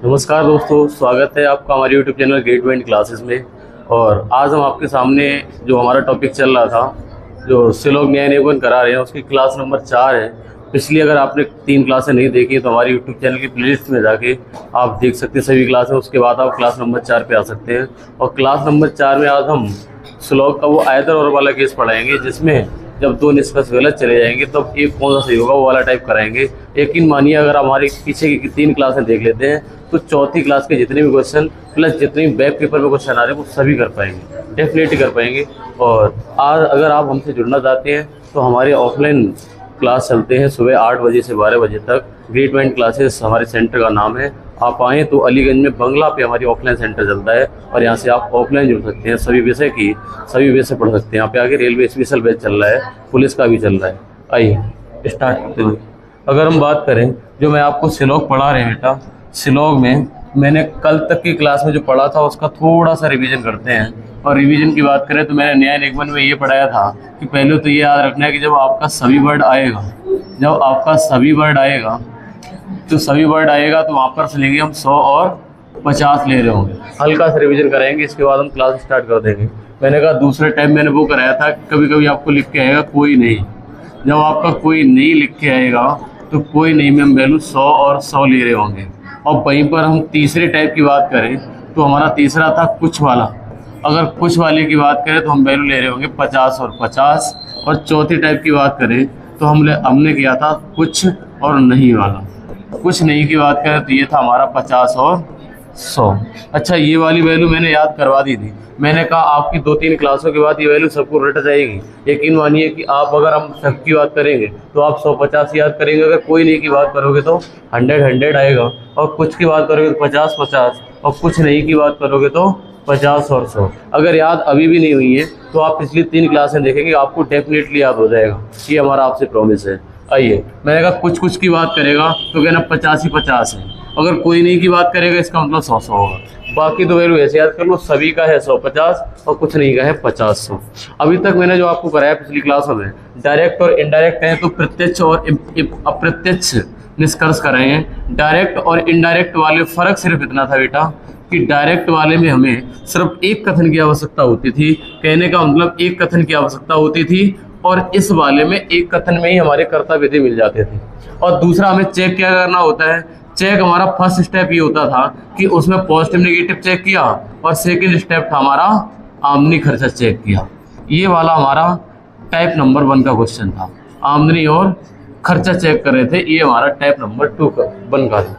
नमस्कार दोस्तों, स्वागत है आपका हमारे YouTube channel get went classes में। और आज हम आपके सामने जो हमारा टॉपिक चल रहा था, जो सिलोग न्याय निगमन करा रहे हैं, उसकी क्लास नंबर 4 है। पिछली अगर आपने 3 क्लासें नहीं देखी तो हमारे YouTube चैनल की प्लेलिस्ट में जाके आप देख सकते हैं सभी क्लासें। उसके बाद आप क्लास नंबर 4 पे आ सकते हैं। और क्लास नंबर 4 में आज हम सिलोग का वो आयतर और वाला केस पढ़ाएंगे, जिसमें जब 2 निष्कर्ष गलत चले जाएंगे तब एक कौन सा सही होगा वो वाला टाइप कराएंगे। यकीन मानिए, अगर हमारे पीछे की 3 क्लासें देख लेते हैं तो चौथी क्लास के जितने भी क्वेश्चन प्लस जितने भी बैक पेपर में क्वेश्चन आ रहे हैं वो सभी कर पाएंगे, डेफिनेटली कर पाएंगे। और आज अगर आप हमसे जुड़ना चाहते हैं तो हमारे ऑफलाइन क्लास चलते हैं सुबह 8 बजे से 12 बजे तक। गेट वेंट क्लासेस हमारे सेंटर का नाम है। आप आएँ तो अलीगंज में बंगला पे हमारी ऑफलाइन सेंटर चलता है और यहाँ से आप ऑफलाइन जुड़ सकते हैं। सभी विषय पढ़ सकते हैं। यहाँ पे आगे रेलवे स्पेशल बैच चल रहा है, पुलिस का भी चल रहा है। आइए स्टार्ट करते हैं। अगर हम बात करें, जो मैं आपको सिलोग पढ़ा रहे हैं बेटा, सिलोग में मैंने कल तक की क्लास में जो पढ़ा था उसका थोड़ा सा रिवीजन करते हैं। और रिवीजन की बात करें तो मैंने न्याय निगमन में ये पढ़ाया था कि पहले तो ये याद रखना है कि जब आपका सभी वर्ड आएगा तो वहाँ पर से लेंगे हम 100 और 50 ले रहे होंगे। हल्का सा रिवीजन कराएंगे, इसके बाद हम क्लास स्टार्ट कर देंगे। मैंने कहा दूसरे टाइम मैंने वो कराया था, कभी कभी आपको लिख के आएगा कोई नहीं। जब आपका कोई नहीं लिख के आएगा तो कोई नहीं में हम वैल्यू 100 और 100 ले रहे होंगे। और वहीं पर हम तीसरे टाइप की बात करें तो हमारा तीसरा था कुछ वाला। अगर कुछ वाले की बात करें तो हम वैल्यू ले रहे होंगे 50 और 50। और चौथी टाइप की बात करें तो हमने किया था कुछ और नहीं वाला। कुछ नहीं की बात करें तो ये था हमारा 50 और 100। अच्छा, ये वाली वैल्यू मैंने याद करवा दी थी। मैंने कहा आपकी 2-3 क्लासों के बाद ये वैल्यू सबको रट जाएगी। यकीन मानिए कि आप अगर हम सब की बात करेंगे तो आप 150 याद करेंगे। अगर कोई नहीं की बात करोगे तो 100 आएगा। और कुछ की बात करोगे तो 50 और कुछ नहीं की बात करोगे तो 50 और 100। अगर याद अभी भी नहीं हुई है तो आप पिछली 3 क्लासें देखेंगे, आपको डेफिनेटली याद हो जाएगा। ये हमारा आपसे प्रॉमिस है। आइए, मैंने कहा कुछ की बात करेगा तो कहना 50 ही 50 है। अगर कोई नहीं की बात करेगा इसका मतलब 100 होगा। बाकी तो वैल्यू ऐसे याद कर लो, सभी का है 150 और कुछ नहीं का है 50-100। अभी तक मैंने जो आपको कराया पिछली क्लासों में डायरेक्ट और इनडायरेक्ट है, तो प्रत्यक्ष और अप्रत्यक्ष निष्कर्ष कराए हैं। डायरेक्ट और इनडायरेक्ट वाले फर्क सिर्फ इतना था बेटा कि डायरेक्ट वाले में हमें सिर्फ एक कथन की आवश्यकता होती थी। कहने का मतलब एक कथन की आवश्यकता होती थी, और इस वाले में एक कथन में ही हमारे कर्ता विधेय मिल जाते थे। और दूसरा हमें चेक क्या करना होता है। चेक हमारा फर्स्ट स्टेप ये होता था कि उसमें पॉजिटिव नेगेटिव चेक किया, और सेकंड स्टेप था हमारा आमदनी खर्चा चेक किया। ये वाला हमारा टाइप नंबर 1 का क्वेश्चन था। आमदनी और खर्चा चेक कर रहे थे, ये हमारा टाइप नंबर 2 का 1 का था।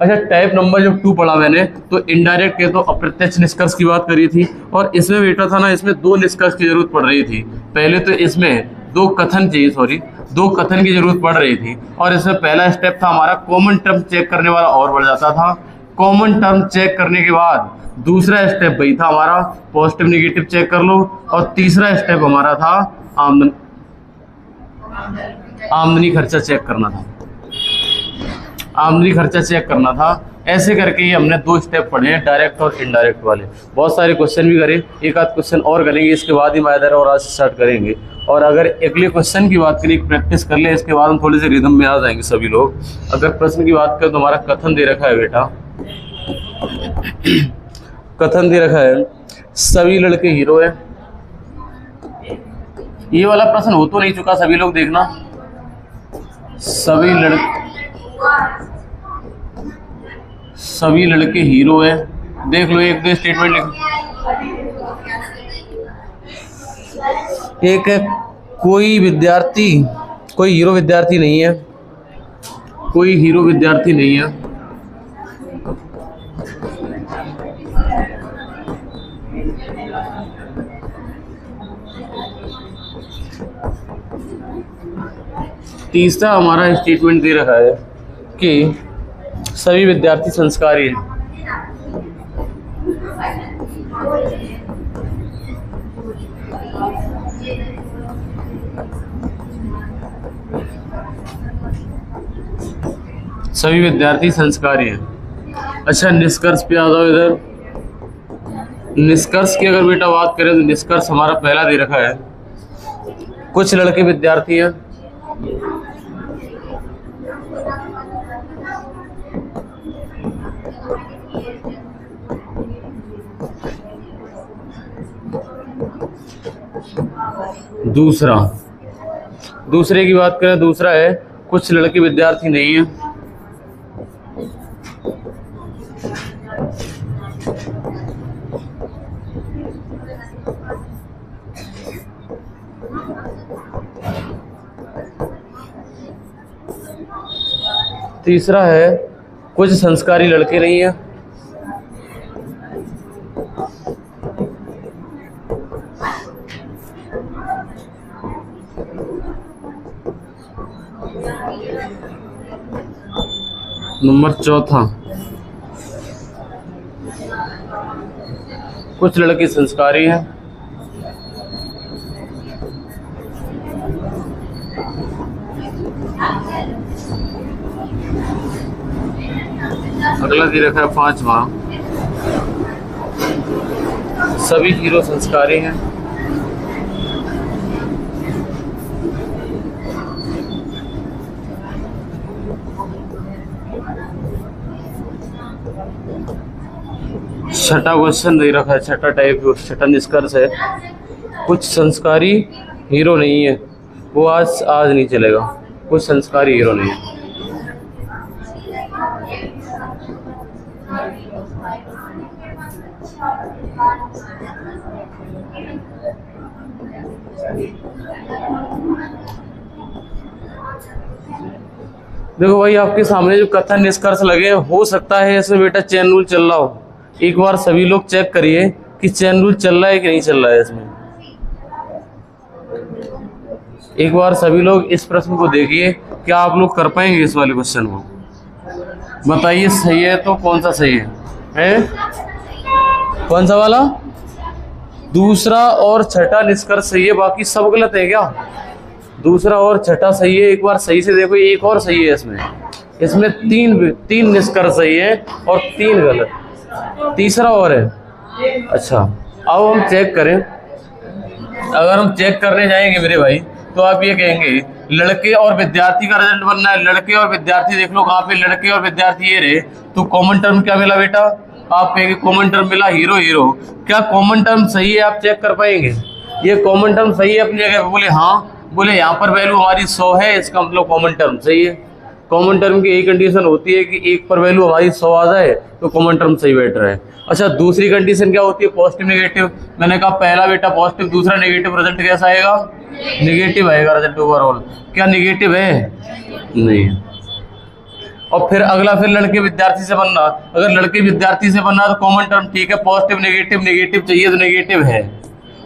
अच्छा, टाइप नंबर जब 2 पढ़ा मैंने तो इनडायरेक्ट के तो अप्रत्यक्ष निष्कर्ष की बात करी थी। और इसमें बेटा था ना, इसमें 2 निष्कर्ष की जरूरत पड़ रही थी। पहले तो इसमें 2 कथन की जरूरत पड़ रही थी। और इसमें पहला स्टेप था हमारा कॉमन टर्म चेक करने वाला, और बढ़ जाता था। कॉमन टर्म चेक करने के बाद दूसरा स्टेप वही था हमारा पॉजिटिव नेगेटिव चेक कर लो। और तीसरा स्टेप हमारा था आमदनी खर्चा चेक करना था। ऐसे करके ये हमने 2 स्टेप पढ़े हैं, डायरेक्ट और इनडायरेक्ट वाले। बहुत सारे क्वेश्चन भी करे, एक आध क्वेश्चन और करेंगे, इसके बाद ही मायदार और आज स्टार्ट करेंगे। और अगर अगले क्वेश्चन की बात करें, प्रैक्टिस कर ले, इसके बाद हम थोड़े से रिदम में आ जाएंगे सभी लोग। अगर प्रश्न की बात करें तो हमारा कथन दे रखा है बेटा, कथन दे रखा है सभी लड़के हीरो है। ये वाला प्रश्न हो तो नहीं चुका, सभी लोग देखना। सभी लड़के हीरो है। देख लो, 1-2 स्टेटमेंट लिख। एक है कोई हीरो विद्यार्थी नहीं है। तीसरा हमारा स्टेटमेंट दे रखा है कि सभी विद्यार्थी संस्कारी हैं। सभी विद्यार्थी संस्कारी हैं। अच्छा, निष्कर्ष पे आ जाओ इधर। निष्कर्ष की अगर बेटा बात करें तो निष्कर्ष हमारा पहला दे रखा है कुछ लड़के विद्यार्थी हैं दूसरे की बात करें, दूसरा है कुछ लड़के विद्यार्थी नहीं है। तीसरा है कुछ संस्कारी लड़के नहीं है। नंबर चौथा, कुछ लड़के संस्कारी हैं। अगला दे रखा है पांचवा, सभी हीरो संस्कारी हैं। छठा क्वेश्चन दे रखा है, छठा टाइप, छठा निष्कर्ष है, कुछ संस्कारी हीरो नहीं है। वो आज नहीं चलेगा, कुछ संस्कारी हीरो नहीं है। देखो भाई, आपके सामने जो कथन निष्कर्ष लगे, हो सकता है इसमें बेटा चेन रूल चल रहा हो। एक बार सभी लोग चेक करिए कि चेन रूल चल रहा है कि नहीं चल रहा है इसमें। एक बार सभी लोग इस प्रश्न को देखिए, क्या आप लोग कर पाएंगे इस वाले क्वेश्चन को? बताइए सही है तो कौन सा सही है? कौन सा वाला? दूसरा और छठा निष्कर्ष सही है, बाकी सब गलत है क्या? दूसरा और छठा सही है। एक बार सही से देखो, एक और सही है इसमें तीन निष्कर्ष सही है और 3 गलत, तीसरा और है। अच्छा, अब हम चेक करें। अगर हम चेक करने जाएंगे मेरे भाई, तो आप ये कहेंगे लड़के और विद्यार्थी का रिजल्ट बनना है। लड़के और विद्यार्थी देख लो कहाँ पे, लड़के और विद्यार्थी ये रहे, तो कॉमन टर्म क्या मिला बेटा? आप कहेंगे कॉमन टर्म मिला हीरो हीरो। क्या कॉमन टर्म सही है? आप चेक कर पाएंगे ये कॉमन टर्म सही है अपनी जगह पे? बोले हाँ। बोले यहाँ पर वैल्यू हमारी 100 है, इसका मतलब कॉमन टर्म सही है। कॉमन टर्म की यही कंडीशन होती है कि एक पर वैल्यू हमारी 100 आ जाए तो कॉमन टर्म सही बैठ रहा है। अच्छा, दूसरी कंडीशन क्या होती है? Positive negative. मैंने कहा पहला बेटा पॉजिटिव, दूसरा नेगेटिव, रिजल्ट कैसा आएगा? नेगेटिव आएगा रिजल्ट ओवरऑल। क्या नेगेटिव है? नहीं। और फिर अगला, फिर लड़के विद्यार्थी से बनना। अगर लड़के विद्यार्थी से बनना तो कॉमन टर्म ठीक है, पॉजिटिव नेगेटिव, नेगेटिव चाहिए तो नेगेटिव है।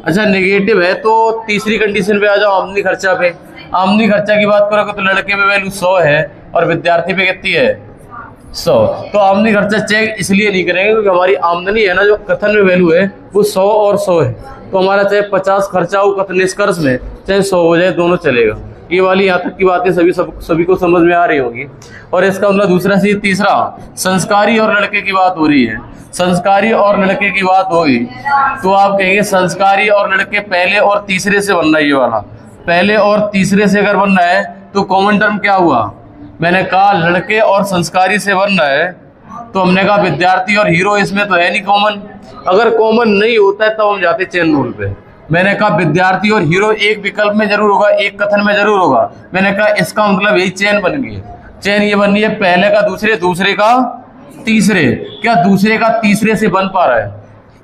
अच्छा, नेगेटिव है तो तीसरी कंडीशन पे आ जाओ, आमदनी खर्चा पे। आमदनी खर्चा की बात करोगे तो लड़के पे वैल्यू 100 है और विद्यार्थी पे कितनी है? 100। तो आमदनी खर्चा चेक इसलिए नहीं करेंगे क्योंकि हमारी आमदनी है ना, जो कथन में वैल्यू है वो 100 और 100 है। तो हमारा चाहे 50 खर्चा हो कथन निष्कर्ष में, चाहे 100 हो जाए, दोनों चलेगा। ये वाली यहाँ तक की बातें सभी को समझ में आ रही होगी। और इसका मतलब दूसरा से तीसरा, संस्कारी और लड़के की बात हो रही है। संस्कारी और लड़के की बात होगी तो आप कहेंगे संस्कारी और लड़के पहले और तीसरे से बनना है। ये वाला पहले और तीसरे से अगर बनना है तो कॉमन टर्म क्या हुआ? मैंने कहा लड़के और संस्कारी से बनना है, तो हमने कहा विद्यार्थी और हीरो इसमें तो है नहीं कॉमन। अगर कॉमन नहीं होता है तब हम जाते चेन रूल पे। मैंने कहा विद्यार्थी और हीरो एक विकल्प में जरूर होगा, एक कथन में जरूर होगा। मैंने कहा इसका मतलब यही चेन बन गई। चेन ये बन रही है, पहले का दूसरे, दूसरे का तीसरे। क्या दूसरे का तीसरे से बन पा रहा है?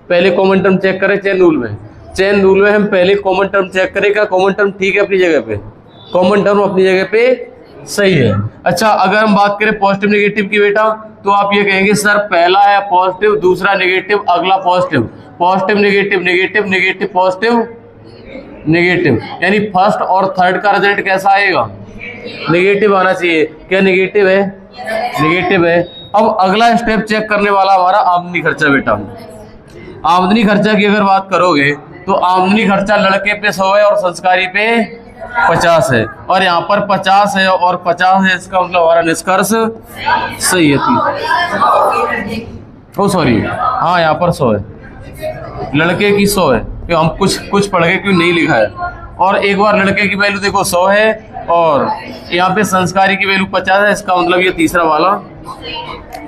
पहले कॉमन टर्म चेक करें चेन रूल में। चेन रूल में हम पहले कॉमन टर्म चेक करें, क्या कॉमन टर्म ठीक है अपनी जगह पे? कॉमन टर्म अपनी जगह पे सही है। अच्छा, अगर हम बात करें पॉजिटिव नेगेटिव की बेटा, तो आप ये कहेंगे सर पहला है पॉजिटिव, दूसरा नेगेटिव, अगला positive. Positive negative, negative negative, positive negative, यानी फर्स्ट और थर्ड का रिजल्ट कैसा आएगा? नेगेटिव आना चाहिए। क्या नेगेटिव है? नेगेटिव है। अब अगला स्टेप चेक करने वाला हमारा आमदनी खर्चा बेटा। आमदनी खर्चा की अगर बात करोगे तो आमदनी खर्चा लड़के पे 100 है और संस्कारी पे 50 है, और यहाँ पर 50 है और 50 है, इसका मतलब हमारा निष्कर्ष सही है। ओ सॉरी, हाँ यहाँ पर 100 है, लड़के की 100 है। हम कुछ पढ़ के क्यों नहीं लिखा है। और एक बार लड़के की वैल्यू देखो 100 है और यहाँ पे संस्कारी की वैल्यू 50 है, इसका मतलब ये तीसरा वाला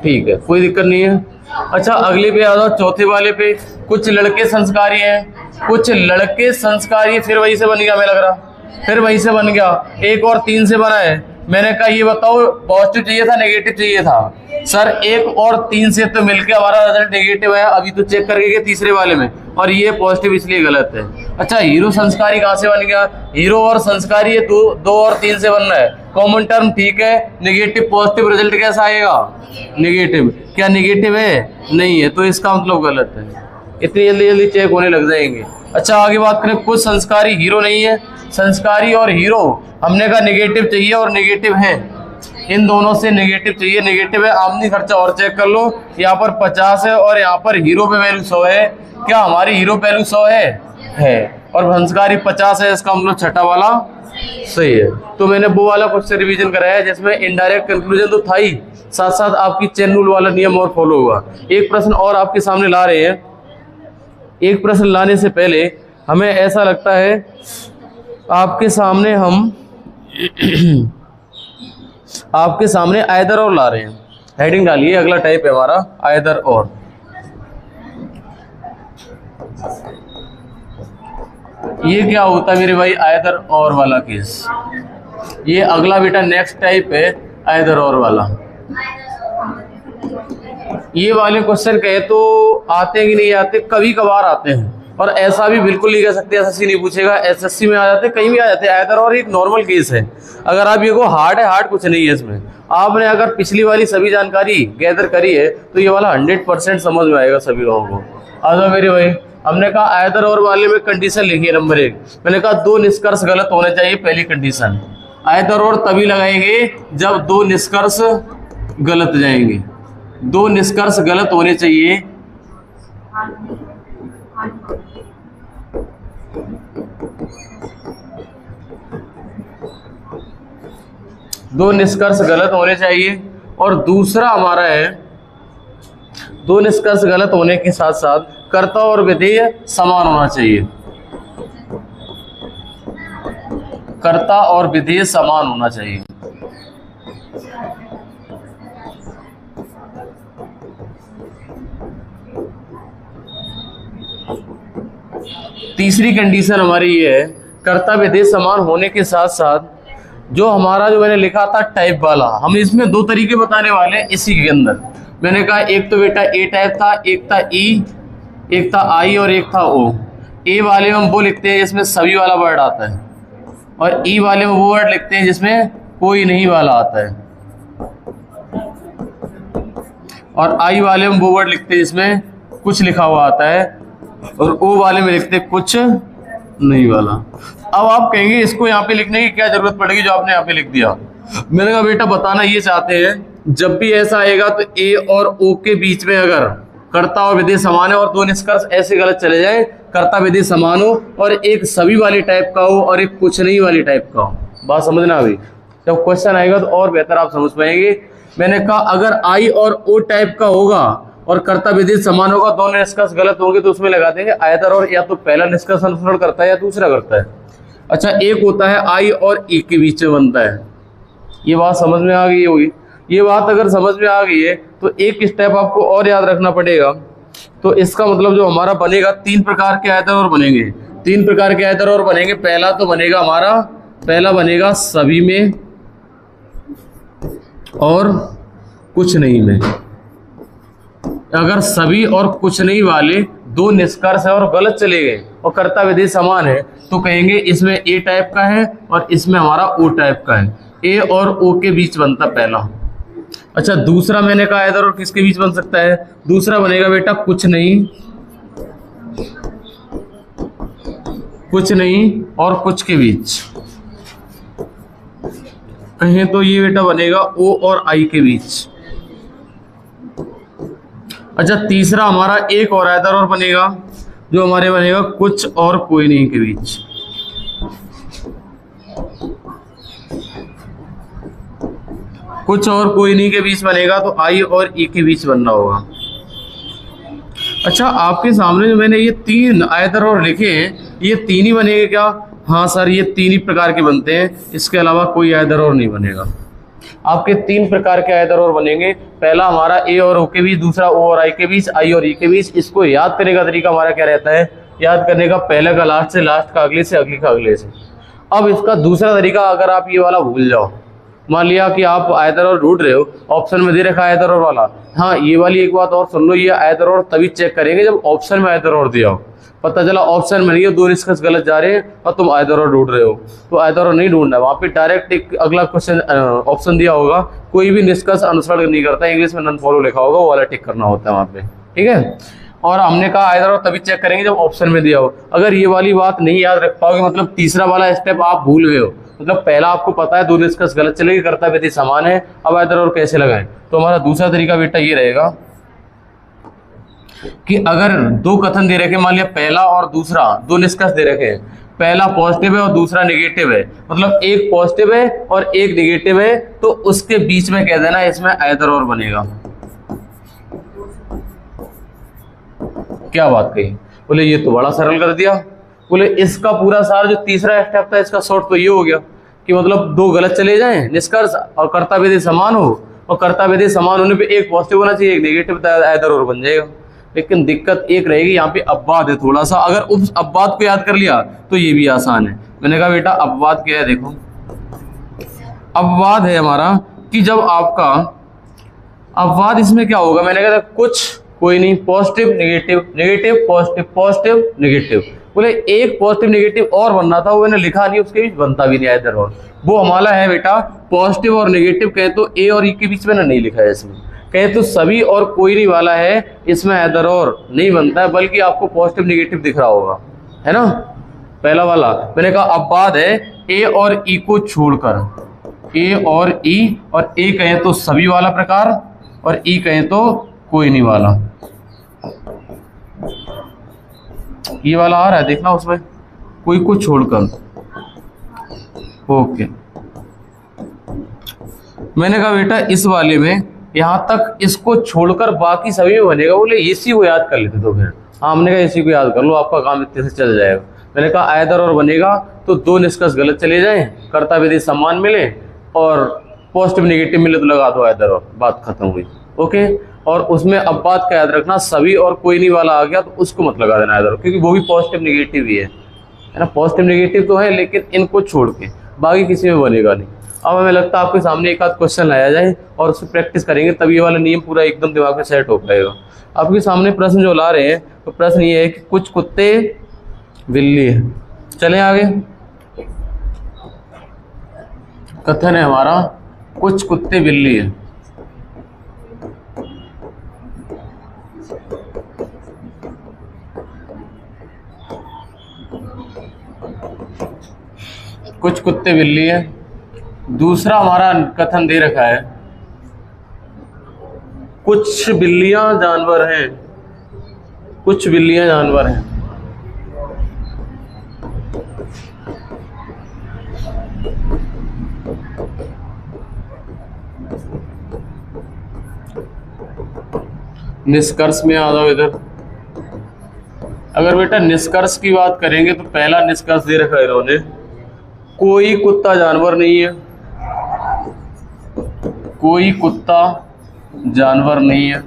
ठीक है, कोई दिक्कत नहीं है। अच्छा अगले पे आ जाओ, चौथे वाले पे। कुछ लड़के संस्कारी हैं, कुछ लड़के संस्कारी, फिर वही से बन गया, हमें लग रहा फिर वही से बन गया, 1 और 3 से बना है। मैंने कहा ये बताओ पॉजिटिव चाहिए था नेगेटिव चाहिए था? सर 1 और 3 से तो मिलके हमारा रिजल्ट नेगेटिव है, अभी तो चेक करके गए तीसरे वाले में, और ये पॉजिटिव इसलिए गलत है। अच्छा हीरो संस्कारी कहाँ से बन गया? हीरो और संस्कारी ये 2 और 3 से बनना है, कॉमन टर्म ठीक है, नेगेटिव पॉजिटिव रिजल्ट कैसा आएगा? नेगेटिव। क्या नेगेटिव है? नहीं है, तो इसका मतलब गलत है। इतनी जल्दी जल्दी चेक होने लग जाएंगे। अच्छा आगे बात करें, कुछ संस्कारी हीरो नहीं है, संस्कारी और हीरो हमने कहा नेगेटिव चाहिए और नेगेटिव है, इन दोनों से नेगेटिव चाहिए, नेगेटिव है। आमदनी खर्चा और चेक कर लो, यहाँ पर 50 है और यहाँ पर हीरो पे वैल्यू 100 है। क्या हमारी हीरो वैल्यू 100 है और संस्कारी 50 है, इसका मतलब छठा वाला सही है। तो मैंने वो वाला क्वेश्चन रिवीजन कराया जिसमें इनडायरेक्ट कंक्लूजन तो था ही, साथ साथ आपकी चेन रूल वाला नियम और फॉलो हुआ। एक प्रश्न और आपके सामने ला रहे हैं। एक प्रश्न लाने से पहले हमें ऐसा लगता है आपके सामने हम आपके सामने आइदर और ला रहे हैं। हेडिंग डालिए, अगला टाइप है हमारा आइदर और। ये क्या होता है मेरे भाई? आइदर और वाला केस। ये अगला बेटा नेक्स्ट टाइप है आइदर और वाला। ये वाले क्वेश्चन कहे तो आते हैं कि नहीं आते, कभी कभार आते हैं, और ऐसा भी बिल्कुल नहीं कह सकते एसएससी नहीं पूछेगा, एसएससी में आ जाते, कहीं भी आ जाते हैं। आइदर और एक नॉर्मल केस है। अगर आप ये को हार्ड है, हार्ड कुछ नहीं है इसमें। आपने अगर पिछली वाली सभी जानकारी गैदर करी है तो ये वाला 100% समझ में आएगा सभी लोगों को। आ जाओ मेरे भाई, हमने कहा आइदर और वाले में कंडीशन लिखी है नंबर 1। मैंने कहा 2 निष्कर्ष गलत होने चाहिए, पहली कंडीशन। आइदर और तभी लगाएंगे जब 2 निष्कर्ष गलत जाएंगे, 2 निष्कर्ष गलत होने चाहिए। दो निष्कर्ष गलत होने चाहिए। और दूसरा हमारा है, 2 निष्कर्ष गलत होने के साथ साथ कर्ता और विधेय समान होना चाहिए। कर्ता और विधेय समान होना चाहिए। तीसरी कंडीशन हमारी ये है, कर्ता विधेय समान होने के साथ साथ जो हमारा जो मैंने लिखा था टाइप वाला, हम इसमें 2 तरीके बताने वाले हैं इसी के अंदर। मैंने कहा एक तो बेटा ए टाइप था, एक था ई, एक था आई और एक था ओ। ए वाले में हम वो लिखते हैं जिसमें सभी वाला वर्ड आता है, और ई वाले में वो वर्ड लिखते हैं जिसमें कोई नहीं वाला आता है, और आई वाले में वो वर्ड लिखते हैं जिसमें कुछ लिखा हुआ आता है, और ओ वाले में लिखते कुछ नहीं वाला। अब आप कहेंगे इसको यहाँ पे लिखने की क्या जरूरत पड़ेगी जो आपने यहाँ पे लिख दिया। मैंने कहा बेटा बताना ये चाहते हैं, जब भी ऐसा आएगा तो ए और ओ के बीच में अगर कर्ता और विधेय समान है और 2 निष्कर्ष ऐसे गलत चले जाए, कर्ता विधेय समान हो और एक सभी वाली टाइप का हो और एक कुछ नहीं वाली टाइप का हो। बात समझना, अभी जब क्वेश्चन आएगा तो और बेहतर आप समझ पाएंगे। मैंने कहा अगर आई और ओ टाइप का होगा और कर्ता विधेय समान होगा, 2 निष्कर्ष गलत होंगे तो उसमें लगा देंगे आइदर और, या तो पहला निष्कर्ष अनुसरण करता है या दूसरा करता है। अच्छा एक होता है आई और ई के बीच में बनता है। ये बात समझ में आ गई होगी। ये बात अगर समझ में आ गई है तो एक स्टेप आपको और याद रखना पड़ेगा। तो इसका मतलब जो हमारा बनेगा, 3 प्रकार के आइदर और बनेंगे। 3 प्रकार के आइदर और बनेंगे। पहला तो बनेगा हमारा, पहला बनेगा सभी में और कुछ नहीं में। अगर सभी और कुछ नहीं वाले 2 निष्कर्ष है और गलत चले गए और कर्ता विधेय समान है तो कहेंगे इसमें ए टाइप का है और इसमें हमारा ओ टाइप का है। ए और ओ के बीच बनता पहला। अच्छा दूसरा मैंने कहा आइदर और किसके बीच बन सकता है? दूसरा बनेगा बेटा कुछ नहीं, कुछ नहीं और कुछ के बीच। कहें तो ये बेटा बनेगा ओ और आई के बीच। अच्छा तीसरा हमारा एक और आइदर और बनेगा जो हमारे बनेगा कुछ और कोई नहीं के बीच। कुछ और कोई नहीं के बीच बनेगा तो आई और ई के बीच बनना होगा। अच्छा आपके सामने जो मैंने ये 3 आइदर और लिखे हैं, ये 3 ही बनेंगे क्या? हाँ सर, ये 3 ही प्रकार के बनते हैं, इसके अलावा कोई आयदर और नहीं बनेगा। आपके 3 प्रकार के आयदर और बनेंगे। पहला हमारा ए और ओ के बीच, दूसरा ओ और आई के बीच, आई और ई के बीच। इसको याद करने का तरीका हमारा क्या रहता है? याद करने का पहले का लास्ट से, लास्ट का अगले से, अगले का अगले से। अब इसका दूसरा तरीका, अगर आप ये वाला भूल जाओ, मान लिया कि आप आयदर और ढूंढ रहे हो, ऑप्शन में दे रखा है आयदर और वाला। हाँ, ये वाली एक बात और सुन लो, ये आयदर और तभी चेक करेंगे जब ऑप्शन में आयदर और दिया हो। पता चला ऑप्शन में नहीं है, 2 निष्कर्ष गलत जा रहे हैं और तुम आयदर और ढूंढ रहे हो, तो आयदर और नहीं ढूंढना है। वहाँ पे डायरेक्ट एक अगला क्वेश्चन ऑप्शन दिया होगा, कोई भी निष्कर्ष अनुसरण नहीं करता, इंग्लिश में नॉन फॉलो लिखा होगा, वो वाला टिक करना होता है वहाँ पे, ठीक है। और हमने कहा आयदर और तभी चेक करेंगे जब ऑप्शन में दिया हो। अगर ये वाली बात नहीं याद रख पाओगे, मतलब तीसरा वाला स्टेप आप भूल गए हो, मतलब पहला आपको पता है 2 निष्कर्ष गलत चलेगी, कर्ता विधि समान है, अब आयदर और कैसे लगाएं, तो हमारा दूसरा तरीका बेटा ये रहेगा कि अगर 2 कथन दे रखे, मान लिया पहला और दूसरा 2 निष्कर्ष दे रखे हैं, पहला पॉजिटिव है और दूसरा नेगेटिव है, मतलब एक पॉजिटिव है और एक नेगेटिव है, तो उसके बीच में कह देना इसमें आयदर और बनेगा। क्या बात कही? बोले ये तो बड़ा सरल कर दिया। बोले इसका पूरा सार जो तीसरा स्टेप था, इसका शॉर्ट तो ये हो गया कि मतलब 2 गलत चले जाएं निष्कर्ष और कर्ता विधि समान हो, और कर्ता विधि समान होने पे एक पॉजिटिव होना चाहिए, एक नेगेटिव, आयदर और बन जाएगा। लेकिन दिक्कत एक रहेगी, यहाँ पे अपवाद है थोड़ा सा। अगर उस अपवाद को याद कर लिया तो ये भी आसान है। मैंने कहा बेटा अपवाद क्या है, देखो अपवाद है हमारा कि जब आपका अपवाद, इसमें क्या होगा, मैंने कहा कुछ कोई नहीं, positive negative, negative positive, positive negative. बोले एक पॉजिटिव नेगेटिव और बनना था, वो मैंने लिखा नहीं, उसके बीच बनता भी नहीं आयदर और। वो हमारा है बेटा पॉजिटिव और नेगेटिव, कहे तो ए और ई के बीच में ना नहीं लिखा है इसमें, कहे तो सभी और कोई नहीं वाला है, इसमें आयदर और नहीं बनता है, बल्कि आपको पॉजिटिव नेगेटिव दिख रहा होगा, है ना। पहला वाला मैंने कहा अपवाद है ए और ई को छोड़कर, ए और ई, और ए कहें तो सभी वाला प्रकार और ई कहें तो कोई नहीं वाला। ये वाला आ रहा है देखना, उसमें कोई को छोड़कर, ओके। मैंने कहा बेटा इस वाले में यहां तक इसको छोड़कर बाकी सभी में बनेगा। बोले इसी को याद कर लेते तो फिर, हाँ हमने कहा इसी को याद कर लो, आपका काम इतने से चल जाएगा। मैंने कहा आयदर और बनेगा तो 2 निष्कर्ष गलत चले जाएं, कर्ता विधि समान मिले और पॉजिटिव नेगेटिव मिले तो लगा दो आयदर और, बात खत्म हुई, ओके। और उसमें अपवाद का याद रखना, सभी और कोई नहीं वाला आ गया तो उसको मत लगा देना आयदर, क्योंकि वो भी पॉजिटिव नेगेटिव ही है ना। पॉजिटिव नेगेटिव तो है लेकिन इनको छोड़ के बाकी किसी में बनेगा नहीं। अब हमें लगता है आपके सामने एक आध क्वेश्चन लाया जाए और उससे प्रैक्टिस करेंगे, तब ये वाला नियम पूरा एकदम दिमाग में सेट हो पाएगा। आपके सामने प्रश्न जो ला रहे हैं, तो प्रश्न ये है कि कुछ कुत्ते बिल्ली है। चलें आगे, कथन है हमारा कुछ कुत्ते बिल्ली है। कुछ कुत्ते बिल्ली है। दूसरा हमारा कथन दे रखा है कुछ बिल्लियां जानवर हैं, कुछ बिल्लियां जानवर हैं। निष्कर्ष में आ जाओ इधर। अगर बेटा निष्कर्ष की बात करेंगे तो पहला निष्कर्ष दे रखा है इन्होंने, कोई कुत्ता जानवर नहीं है, कोई कुत्ता जानवर नहीं है।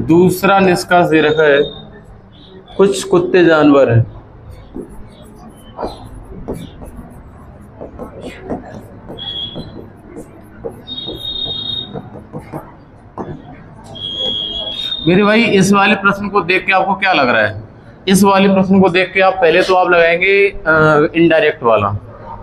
दूसरा निष्कर्ष दे रखा है कुछ कुत्ते जानवर हैं। मेरे भाई इस वाले प्रश्न को देख के आपको क्या लग रहा है? इस वाले प्रश्न को देख के आप पहले तो आप लगाएंगे इनडायरेक्ट वाला,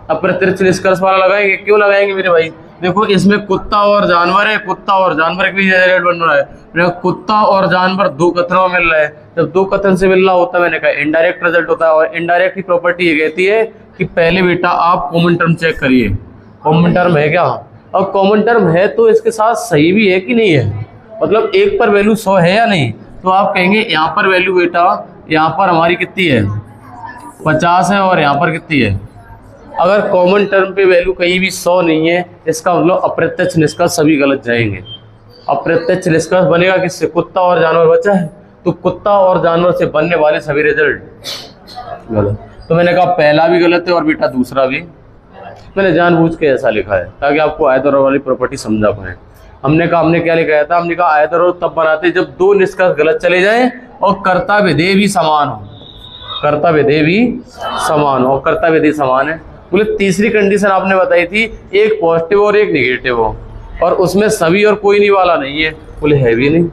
अप्रत्यक्ष निष्कर्ष वाला लगाएंगे। क्यों लगाएंगे मेरे भाई? देखो इसमें कुत्ता और जानवर है, कुत्ता और जानवर के बीच रिजल्ट बन रहा है। कुत्ता और जानवर 2 कथनों में मिल रहा है, जब 2 कथन से मिल रहा होता है मैंने कहा इनडायरेक्ट रिजल्ट होता है। और इनडायरेक्ट की प्रॉपर्टी ये कहती है कि पहले बेटा आप कॉमन टर्म चेक करिए, कॉमन टर्म है क्या, और कॉमन टर्म है तो इसके साथ सही भी है कि नहीं है, मतलब एक पर वैल्यू 100 है या नहीं। तो आप कहेंगे यहाँ पर वैल्यू बेटा यहाँ पर हमारी कितनी है 50 है और यहाँ पर कितनी है। अगर कॉमन टर्म पे वैल्यू कहीं भी 100 नहीं है, इसका मतलब अप्रत्यक्ष निष्कर्ष सभी गलत जाएंगे। अप्रत्यक्ष निष्कर्ष बनेगा किससे? कुत्ता और जानवर बचा है, तो कुत्ता और जानवर से बनने वाले सभी रिजल्ट गलत। तो मैंने कहा पहला भी गलत है और बेटा दूसरा भी। मैंने जानबूझ के ऐसा लिखा है ताकि आपको आयत और वाली प्रॉपर्टी समझा पाए। हमने क्या लिखाया था? हमने कहा आयत और तब बनाते जब दो निष्कर्ष गलत चले जाएं और कर्ता विधेय भी समान हो। कर्ता विधेय भी समान हो, कर्ता विधेय समान है। बोले तीसरी कंडीशन आपने बताई थी एक पॉजिटिव और एक निगेटिव हो, और उसमें सभी और कोई नहीं वाला नहीं है। बोले है भी नहीं।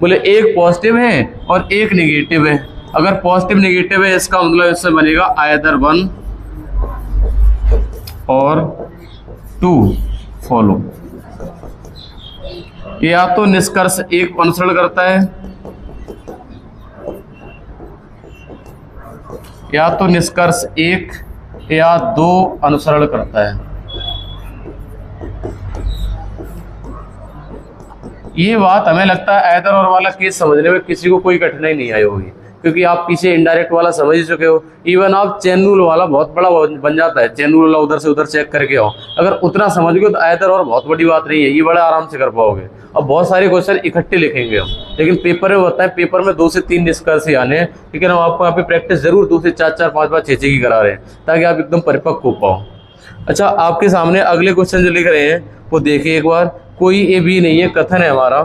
बोले एक पॉजिटिव है और एक निगेटिव है। अगर पॉजिटिव निगेटिव है इसका मतलब इससे बनेगा आइदर 1 और 2 फॉलो। या तो निष्कर्ष एक अनुसरण करता है, या तो निष्कर्ष 1 या 2 अनुसरण करता है। ये बात हमें लगता है आयदर और वाला केस समझने में किसी को कोई कठिनाई नहीं आई होगी, क्योंकि आप पीछे इनडायरेक्ट वाला समझ ही चुके हो। इवन आप चेन रूल वाला बहुत बड़ा बन जाता है, चेन रूल वाला उधर से उधर चेक करके आओ, अगर उतना समझ गए तो आयदर और बहुत बड़ी बात नहीं है, ये बड़ा आराम से कर पाओगे। अब बहुत सारे क्वेश्चन इकट्ठे लिखेंगे हम, लेकिन पेपर में होता है पेपर में 2 से 3 निष्कर्ष ही आने हैं, लेकिन हम आपको यहाँ पे प्रैक्टिस जरूर 2 से 4 5 बार 6 की करा रहे हैं ताकि आप एकदम परिपक्व हो पाओ। अच्छा, आपके सामने अगले क्वेश्चन जो लिख रहे हैं वो देखिए एक बार। कोई ए बी नहीं है, कथन है हमारा।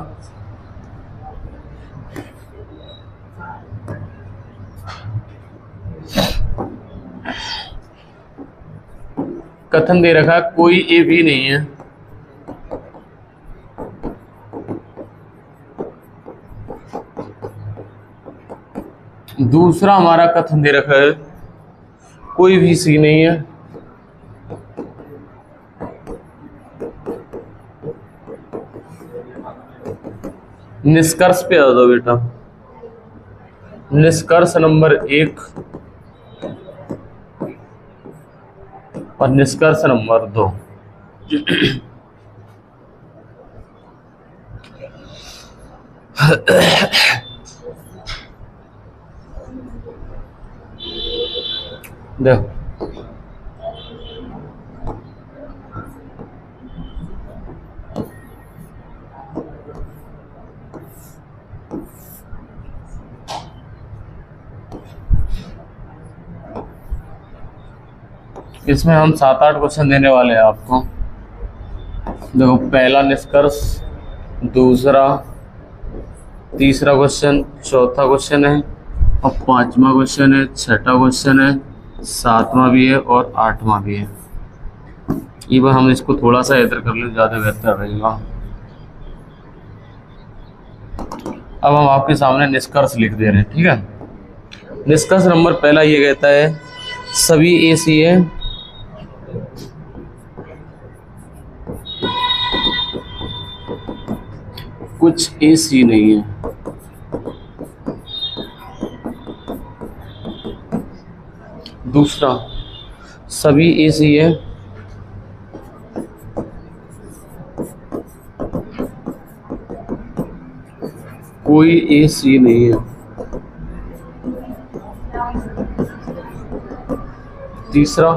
कथन दे रखा है कोई ए बी नहीं है। दूसरा हमारा कथन दे रखा है कोई भी सी नहीं है। निष्कर्ष पे आ जाओ बेटा। निष्कर्ष नंबर 1 और निष्कर्ष नंबर 2। देखो इसमें हम 7-8 क्वेश्चन देने वाले हैं आपको। देखो पहला निष्कर्ष, दूसरा, तीसरा क्वेश्चन, चौथा क्वेश्चन है और 5वां क्वेश्चन है, 6ठा क्वेश्चन है, 7वां भी है और 8वां भी है। ये बार हम इसको थोड़ा सा इधर कर ले, ज़्यादा बेहतर रहेगा। अब हम आपके सामने निष्कर्ष लिख दे रहे हैं, ठीक है। निष्कर्ष नंबर पहला ये कहता है सभी ए सी है, कुछ ए सी नहीं है। दूसरा सभी ए सी है, कोई ए सी नहीं है। तीसरा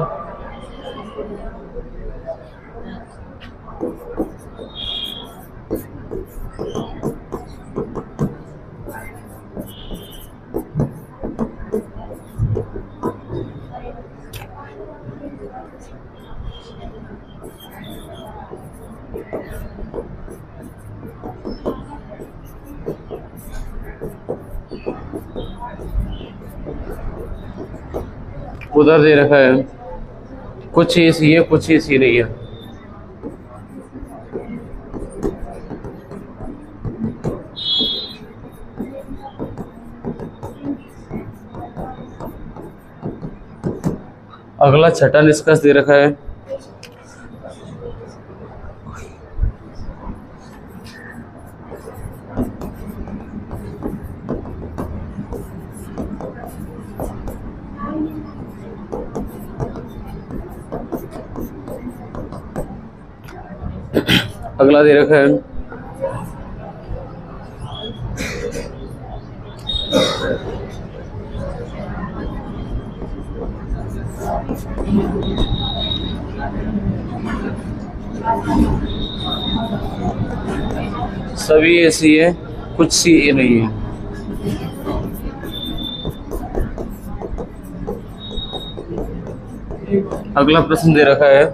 उधर दे रखा है कुछ ए सी है, कुछ ए सी नहीं है। अगला 6ठा निष्कर्ष दे रखा है अगला दे रखा है सभी ए सी है, कुछ सी ए नहीं है। अगला प्रश्न दे रखा है,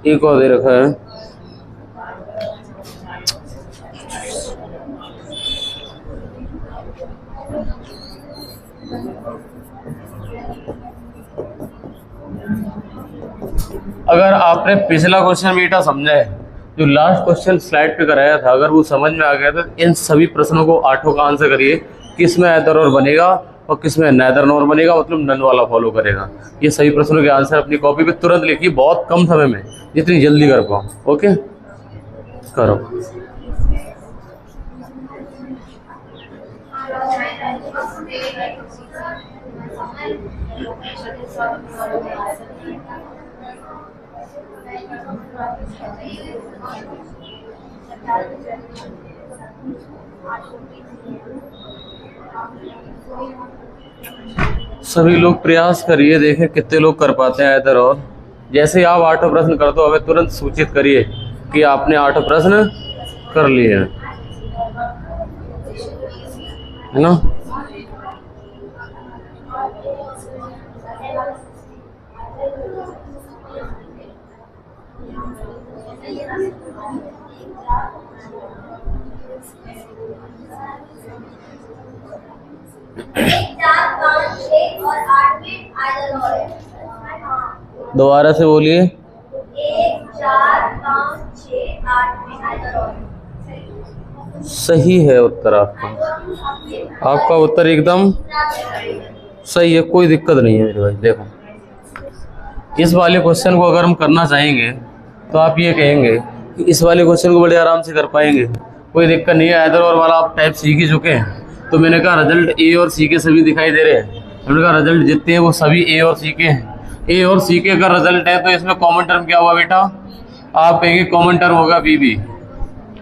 एक और दे रखा है, अगर आपने पिछला क्वेश्चन बेटा समझा है, जो लास्ट क्वेश्चन स्लाइड पे कराया था, अगर वो समझ में आ गया तो इन सभी प्रश्नों को 8 का आंसर करिए। किस में आइदर और बनेगा और किस में नाइदर नॉर बनेगा, मतलब नन वाला फॉलो करेगा। ये सभी प्रश्नों के आंसर अपनी कॉपी पे तुरंत लिखिए, बहुत कम समय में, जितनी जल्दी कर पाओ। ओके, करो। सभी लोग प्रयास करिए, देखें कितने लोग कर पाते हैं इधर। और जैसे आप 8 प्रश्न कर दो, हमें तुरंत सूचित करिए कि आपने 8 प्रश्न कर लिए हैं, है ना। दोबारा से बोलिए। 1, 4, 5, 6, 8 में आइदर और। सही है उत्तर आपका, आपका उत्तर एकदम सही है, कोई दिक्कत नहीं है मेरे भाई। देखो, इस वाले क्वेश्चन को अगर हम करना चाहेंगे तो आप ये कहेंगे कि इस वाले क्वेश्चन को बड़े आराम से कर पाएंगे, कोई दिक्कत नहीं है। आइदर और वाला आप टाइप सीख ही चुके हैं। तो मैंने कहा रिजल्ट ए और सी के सभी दिखाई दे रहे हैं, मैंने कहा रिजल्ट जितने हैं वो सभी ए और सी के हैं। ए और सी के अगर रिजल्ट है तो इसमें कॉमन टर्म क्या हुआ बेटा, आप कहेंगे कॉमन टर्म होगा बी बी,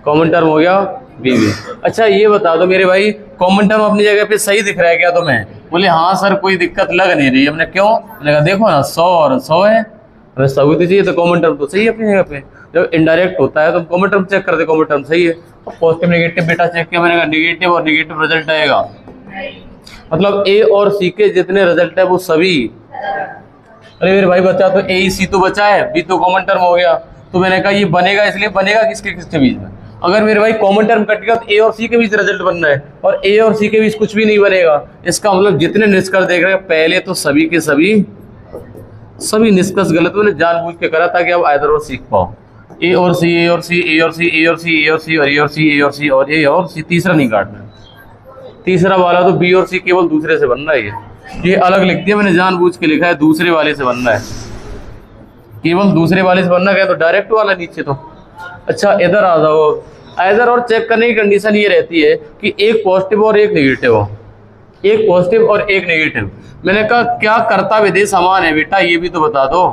कॉमन टर्म हो गया बी बी। अच्छा ये बता दो मेरे भाई, कॉमन टर्म अपनी जगह पे सही दिख रहा है क्या तुम्हें? बोले हाँ सर, कोई दिक्कत लग नहीं रही। हमने क्यों? मैंने कहा देखो ना 100 और 100 है, हमें सबूत चाहिए, तो कॉमन टर्म तो सही है अपनी जगह पे। जब इनडायरेक्ट होता है तो कॉमन टर्म चेक करते, कॉमन टर्म सही है। पॉजिटिव नेगेटिव बेटा चेक किया, मैंने कहा नेगेटिव और नेगेटिव रिजल्ट आएगा, मतलब ए और सी के जितने रिजल्ट है वो सभी। अरे मेरे भाई बचा तो ए सी तो बचा है, बी तो कॉमन टर्म हो गया। तो मैंने कहा ये बनेगा, इसलिए बनेगा किसके किसके बीच में? अगर मेरे भाई कॉमन टर्म कट गया तो ए और सी के बीच रिजल्ट बनना है, और ए और सी के बीच कुछ भी नहीं बनेगा। इसका मतलब जितने निष्कर्ष देख रहे हैं पहले तो सभी के सभी निष्कर्ष गलत मैंने जानबूझ के करा ताकि आप आइदर और सीख पाओ। ए और सी, ए और सी, ए और सी, ए और सी, ए और सी, और ए और सी, ए और सी, और ए और सी, तीसरा नहीं काटना। तीसरा वाला तो बी और सी केवल दूसरे से बनना है। ये अलग लिख दिया मैंने, जानबूझ के लिखा है दूसरे वाले से बनना है, केवल दूसरे वाले से बनना है, तो डायरेक्ट वाला नीचे तो। अच्छा इधर आ जाओ, इधर और चेक करने की कंडीशन ये रहती है कि एक पॉजिटिव और एक नेगेटिव हो, एक पॉजिटिव और एक नेगेटिव। मैंने कहा क्या कर्ता विधेय समान है बेटा, ये भी तो बता दो।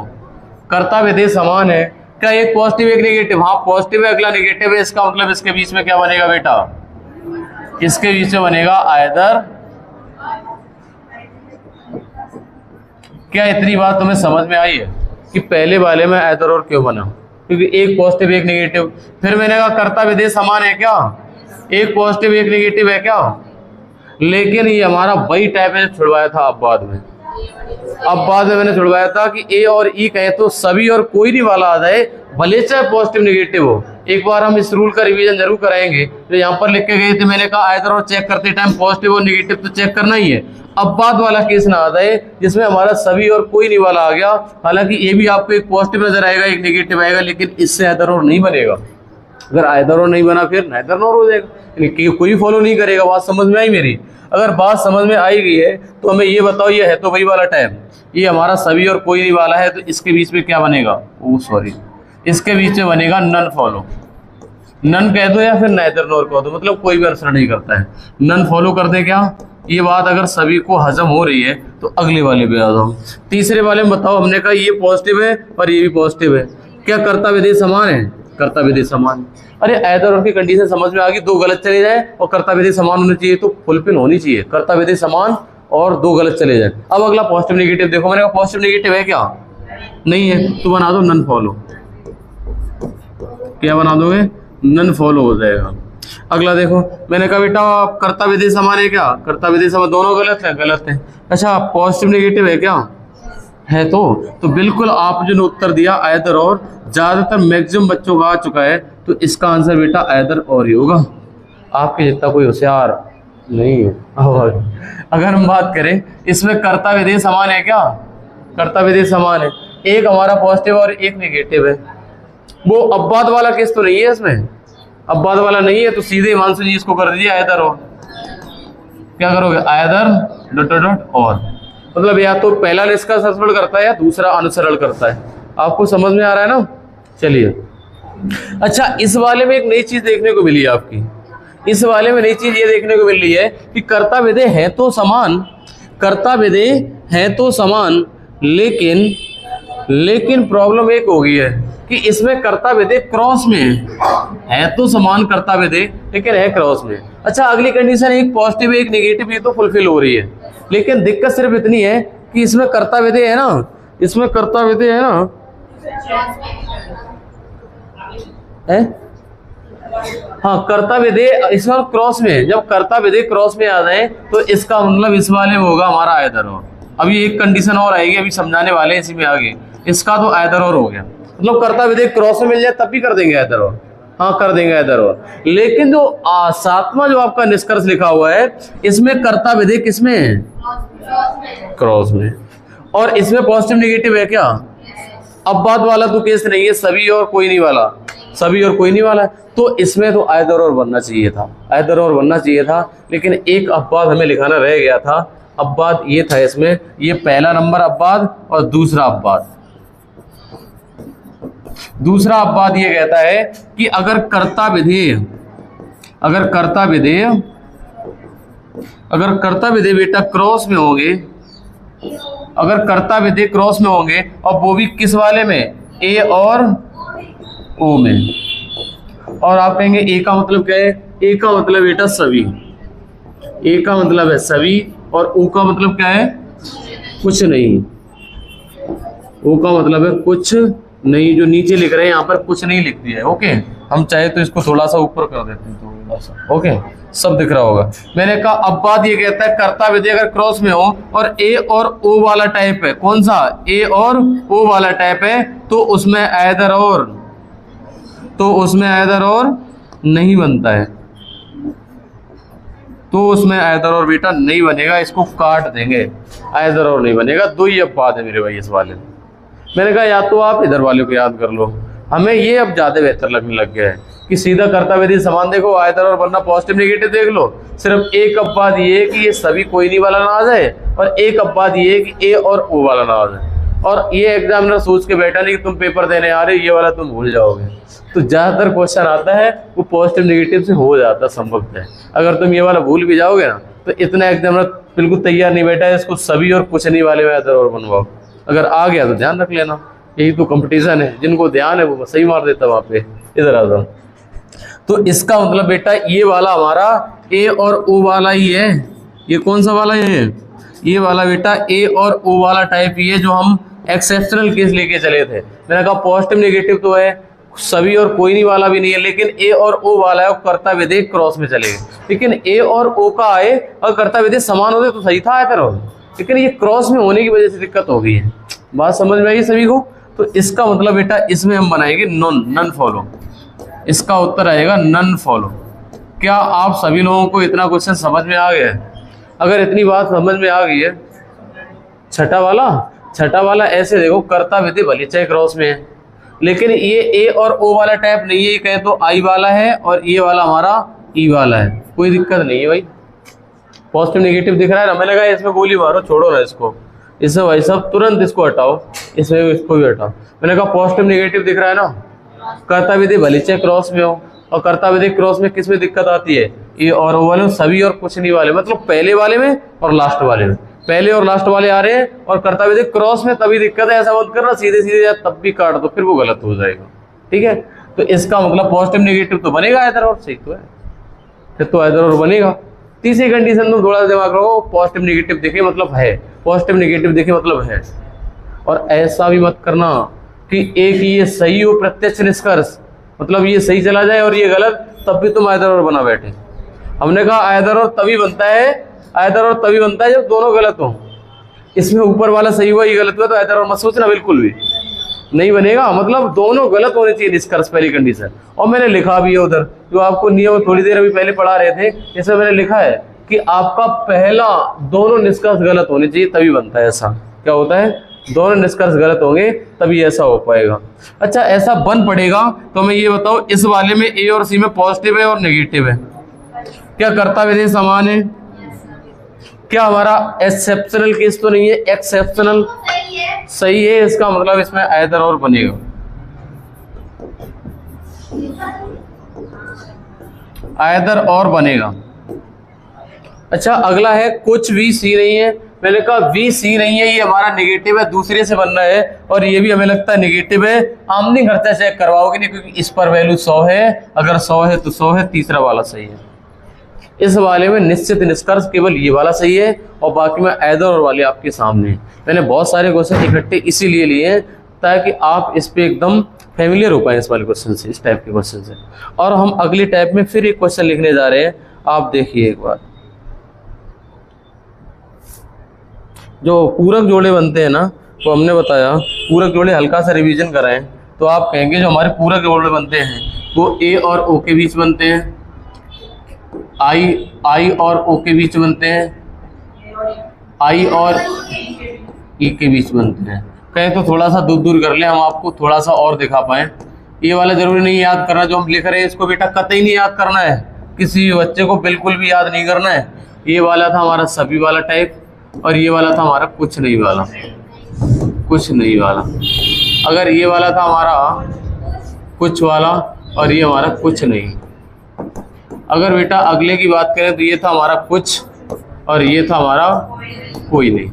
कर्ता विधेय समान है क्या? एक पॉजिटिव एक नेगेटिव, हाँ पॉजिटिव है अगला नेगेटिव है, इसका मतलब इसके बीच में क्या बनेगा बेटा? इसके बीच में बनेगा आइदर। क्या इतनी बात तुम्हें समझ में आई है कि पहले वाले में आइदर और क्यों बना? क्योंकि एक पॉजिटिव एक नेगेटिव। फिर मैंने कहा कर्ता विधेय समान है क्या? एक पॉजिटिव एक नेगेटिव है क्या? लेकिन ये हमारा वही टाइप है जो छुड़वाया था अब बाद में। अब बाद में मैंने छुड़वाया था कि ए और ई कहे तो सभी और कोई नहीं वाला आ जाए, भले चाहे पॉजिटिव नेगेटिव हो। एक बार हम इस रूल का रिवीजन जरूर कराएंगे। तो यहाँ पर लिख के गए थे, मैंने कहा आइदर और चेक करते टाइम पॉजिटिव और नेगेटिव तो चेक करना ही है। अब बाद वाला केस ना आ जाए जिसमें हमारा सभी और कोई नहीं वाला आ गया। हालांकि ये भी आपको एक पॉजिटिव नजर आएगा एक नेगेटिव आएगा, लेकिन इससे आइदर और नहीं बनेगा। अगर आइदर और नहीं बना फिर नाइदर नॉर हो जाएगा, कोई फॉलो नहीं करेगा। बात समझ में आई मेरी? अगर बात समझ में आई गई है तो हमें ये बताओ, ये है तो वही वाला टाइम, ये हमारा सभी और कोई नहीं वाला है, तो इसके बीच में क्या बनेगा? ओ सॉरी, इसके बीच में बनेगा नन फॉलो। नन कह दो या फिर नाइदर नॉर कह दो, मतलब कोई भी आंसर नहीं करता है। नन फॉलो कर दे क्या? ये बात अगर सभी को हजम हो रही है तो अगले वाले पे आ जाओ। तीसरे वाले में बताओ, हमने कहा ये पॉजिटिव है और ये भी पॉजिटिव है, क्या कर्ता विधेय समान है? कर्ता विधेय समान। अरे ऐदर और की कंडीशन समझ में आ गई, दो गलत चले जाए और कर्ता विधेय समान होनी चाहिए, तो फुलफिल होनी चाहिए, कर्ता विधेय समान और दो गलत चले जाए। अब अगला पॉजिटिव नेगेटिव देखो, मैंने कहा पॉजिटिव नेगेटिव है क्या? नहीं है, तो बना दो नन फॉलो। क्या बना दोगे? नन फॉलो हो जाएगा। अगला देखो, मैंने कहा बेटा कर्ता विधेय समान है क्या? कर्ता विधेय समान, दोनों गलत है? गलत है। अच्छा पॉजिटिव नेगेटिव है क्या? है। तो बिल्कुल आप जो उत्तर दिया आयदर और, ज्यादातर मैक्सिमम बच्चों का आ चुका है, तो इसका आंसर बेटा आयदर और ही होगा। आपके जितना कोई होशियार नहीं है। और अगर हम बात करें इसमें कर्ता विधेय समान है क्या? कर्ता विधेय समान है, एक हमारा पॉजिटिव और एक नेगेटिव है। वो अपवाद वाला केस तो नहीं है इसमें, अपवाद वाला नहीं है, तो सीधे हिमांशु जी इसको कर दीजिए आयदर और। क्या करोगे? आयदर डॉट डॉट और, मतलब या तो पहला निष्कर्ष अनुसरण करता है या दूसरा अनुसरण करता है। आपको समझ में आ रहा है ना? चलिए, अच्छा इस वाले में एक नई चीज देखने को मिली है आपकी, इस वाले में नई चीज ये देखने को मिल रही है कि कर्ता विधेय है तो समान, कर्ता विधेय है तो समान, लेकिन प्रॉब्लम एक हो गई है कि इसमें कर्ता विधेय क्रॉस में है तो समान कर्ता विधेय, लेकिन है क्रॉस में। अच्छा अगली कंडीशन एक पॉजिटिव एक नेगेटिव, ये तो फुलफिल हो रही है, लेकिन दिक्कत सिर्फ इतनी है कि इसमें कर्ता विधेय है ना, इसमें कर्ता विधेय है ना, है? हाँ कर्ता विधेय इसमें क्रॉस में, जब कर्ता विधेय क्रॉस में आ जाए तो इसका मतलब इस वाले में होगा हमारा आयदर और। अभी एक कंडीशन और आएगी, अभी समझाने वाले हैं इसी में आगे, इसका तो आयदर और हो गया, मतलब कर्ता विधेय क्रॉस में मिल जाए तब भी कर देंगे आयदर और। हाँ कर देंगे आयदर और, लेकिन जो सातवां जो आपका निष्कर्ष लिखा हुआ है इसमें कर्ता विधेय किसमें है? क्रॉस में। और इसमें पॉजिटिव नेगेटिव है क्या? अपवाद वाला तो केस नहीं है, सभी और कोई नहीं वाला, सभी और कोई नहीं वाला, तो इसमें तो आयदर और बनना चाहिए था, आयदर और बनना चाहिए था, लेकिन एक अपवाद हमें लिखाना रह गया था। अपवाद ये था इसमें, ये पहला नंबर अपवाद और दूसरा अपवाद। दूसरा अपवाद ये कहता है कि अगर कर्ता विधेय बेटा क्रॉस में होंगे, अगर कर्ता विधेय क्रॉस में होंगे और वो भी किस वाले में? ए और ओ में। और आप कहेंगे ए का मतलब क्या है? ए का मतलब बेटा सभी, ए का मतलब है सभी, और ओ का मतलब क्या है? कुछ नहीं। ओ का मतलब है कुछ नहीं, जो नीचे लिख रहे हैं यहाँ पर कुछ नहीं लिख दिया है। ओके, हम चाहे तो इसको थोड़ा सा ऊपर कर देते हैं, थोड़ा सा। ओके, सब दिख रहा होगा। मैंने कहा अपवाद ये कहता है कर्ता विधेय अगर क्रॉस में हो और ए और ओ वाला टाइप है, कौन सा? ए और ओ वाला टाइप है, तो उसमें आयदर और नहीं बनता है, तो उसमें आयदर और बेटा नहीं बनेगा, इसको काट देंगे, आयदर और नहीं बनेगा। दो ही अपवाद है मेरे भाई इस वाले में। मैंने कहा या तो आप इधर वाले को याद कर लो, हमें ये अब ज्यादा बेहतर लगने लग गया है कि सीधा कर्ता विधेय समान देखो, आयदर और बनना पॉजिटिव नेगेटिव देख लो। सिर्फ एक अपवाद ये है कि ये सभी कोई नहीं वाला ना आ जाए, और एक अपवाद ये है कि ए और ओ वाला ना आ जाए। और ये एग्जामिनर सोच के बैठा नहीं कि तुम पेपर देने आ रहे, ये वाला तुम भूल जाओगे। तो ज्यादातर क्वेश्चन आता है वो पॉजिटिव नेगेटिव से हो जाता संभव है। अगर तुम ये वाला भूल भी जाओगे ना, तो इतना एग्जामिनर बिल्कुल तैयार नहीं बैठा है, इसको सभी और कुछ नहीं वाले में आयदर और बनवाओ। अगर आ गया तो ध्यान रख लेना, यही तो कंपटीशन है, जिनको ध्यान है वो सही मार देता वहां पे। इधर आ जाओ। तो इसका मतलब बेटा ये वाला हमारा ए और ओ वाला ही है। ये कौन सा वाला है? ये वाला बेटा ए और ओ वाला टाइप ही है, जो हम एक्सेप्शनल केस लेके चले थे। मैंने कहा पॉजिटिव नेगेटिव तो है, सभी और कोई नहीं वाला भी नहीं है, लेकिन ए और ओ वाला है, कर्ता विधेय क्रॉस में चले गए। लेकिन ए और ओ का आए और कर्ता विधेय समान होते तो सही था आयतर और, लेकिन ये क्रॉस में होने की वजह से दिक्कत हो गई है। बात समझ में आई सभी को? तो इसका मतलब बेटा इसमें हम बनाएंगे नन फॉलो। इसका उत्तर आएगा नन फॉलो। क्या आप सभी लोगों को इतना क्वेश्चन समझ में आ गया है? अगर इतनी बात समझ में आ गई है, छठा वाला ऐसे देखो, कर्ता विधेय भले चाहे क्रॉस में है, लेकिन ये ए और ओ वाला टाइप नहीं है, कहे तो आई वाला है और ये वाला हमारा ई वाला है, कोई दिक्कत नहीं है भाई। पॉजिटिव नेगेटिव दिख रहा है ना, मैंने कहा इसमें गोली मारो, छोड़ो ना इसको, इससे भाई साहब तुरंत इसको हटाओ, इसमें इसको भी हटाओ। मैंने कहा पॉजिटिव नेगेटिव दिख रहा है ना, कर्ता विधेय भले चाहे क्रॉस में हो, और कर्ता विधेय क्रॉस में किस में दिक्कत आती है? ए और ओ वाले, सभी और कुछ नहीं वाले, मतलब पहले वाले में और लास्ट वाले में। पहले और लास्ट वाले आ रहे हैं और कर्ता विधेय क्रॉस में तभी दिक्कत है, ऐसा मत करना सीधे सीधे या तब भी काट दो, फिर वो गलत हो जाएगा। ठीक है, तो इसका मतलब पॉजिटिव नेगेटिव तो बनेगा आइदर और, सही तो है, फिर तो आइदर और बनेगा। तीसरी कंडीशन तुम थोड़ा दिमाग रखो, पॉजिटिव नेगेटिव देखे मतलब है, पॉजिटिव नेगेटिव देखे मतलब है। और ऐसा भी मत करना कि एक ये सही हो प्रत्यक्ष निष्कर्ष, मतलब ये सही चला जाए और ये गलत, तब भी तुम आइदर और बना बैठे। हमने कहा आइदर और तभी बनता है, आइदर और तभी बनता है जब दोनों गलत हो। इसमें ऊपर वाला सही हुआ ये गलत हुआ तो आइदर और मत सोचना, बिल्कुल भी नहीं बनेगा। मतलब दोनों गलत होने चाहिए निष्कर्ष, पहली कंडीशन। और मैंने लिखा भी है उधर, जो आपको नियम थोड़ी देर अभी पहले पढ़ा रहे थे, इसमें मैंने लिखा है कि आपका पहला दोनों निष्कर्ष गलत होने चाहिए तभी बनता है ऐसा। क्या होता है, दोनों निष्कर्ष गलत होंगे तभी ऐसा हो पाएगा। अच्छा, ऐसा बन पड़ेगा तो मैं ये बताओ, इस वाले में ए और सी में पॉजिटिव है और नेगेटिव है, क्या कर्ता विधेय समान है? क्या हमारा एक्सेप्शनल केस तो नहीं है, एक्सेप्शनल सही है, इसका मतलब इसमें आइदर और बनेगा। आइदर और बनेगा। अच्छा, अगला है कुछ भी सी नहीं है। मैंने कहा वी सी नहीं है, ये हमारा नेगेटिव है, दूसरे से बनना है और ये भी हमें लगता है नेगेटिव है। आमने खर्चा चेक करवाओगे नहीं, क्योंकि इस पर वैल्यू 100 है, अगर 100 है तो 100 है, तीसरा वाला सही है। इस वाले में निश्चित निष्कर्ष केवल ये वाला सही है और बाकी में आइदर और वाले आपके सामने है। मैंने बहुत सारे क्वेश्चन इकट्ठे इसीलिए लिए हैं ताकि आप इस पे एकदम फेमिलियर हो पाए इस वाले क्वेश्चन से, इस टाइप के क्वेश्चन से। और हम अगली टाइप में फिर एक क्वेश्चन लिखने जा रहे हैं, आप देखिए एक बार। जो पूरक जोड़े बनते हैं ना, तो हमने बताया पूरक जोड़े हल्का सा रिवीजन कराएं तो आप कहेंगे जो हमारे पूरक जोड़े बनते हैं वो ए और ओ के बीच बनते हैं, आई और ओ के बीच बनते हैं, आई और ई के बीच बनते हैं। कहें तो थोड़ा सा दूर दूर कर लें, हम आपको थोड़ा सा और दिखा पाएं। ये वाला जरूरी नहीं याद करना जो हम लिख रहे हैं, इसको बेटा कतई नहीं याद करना है, किसी भी बच्चे को बिल्कुल भी याद नहीं करना है। ये वाला था हमारा सभी वाला टाइप और ये वाला था हमारा कुछ नहीं वाला, कुछ नहीं वाला। अगर ये वाला था हमारा कुछ वाला और ये हमारा कुछ नहीं। अगर बेटा अगले की बात करें तो ये था हमारा कुछ और ये था हमारा कोई नहीं।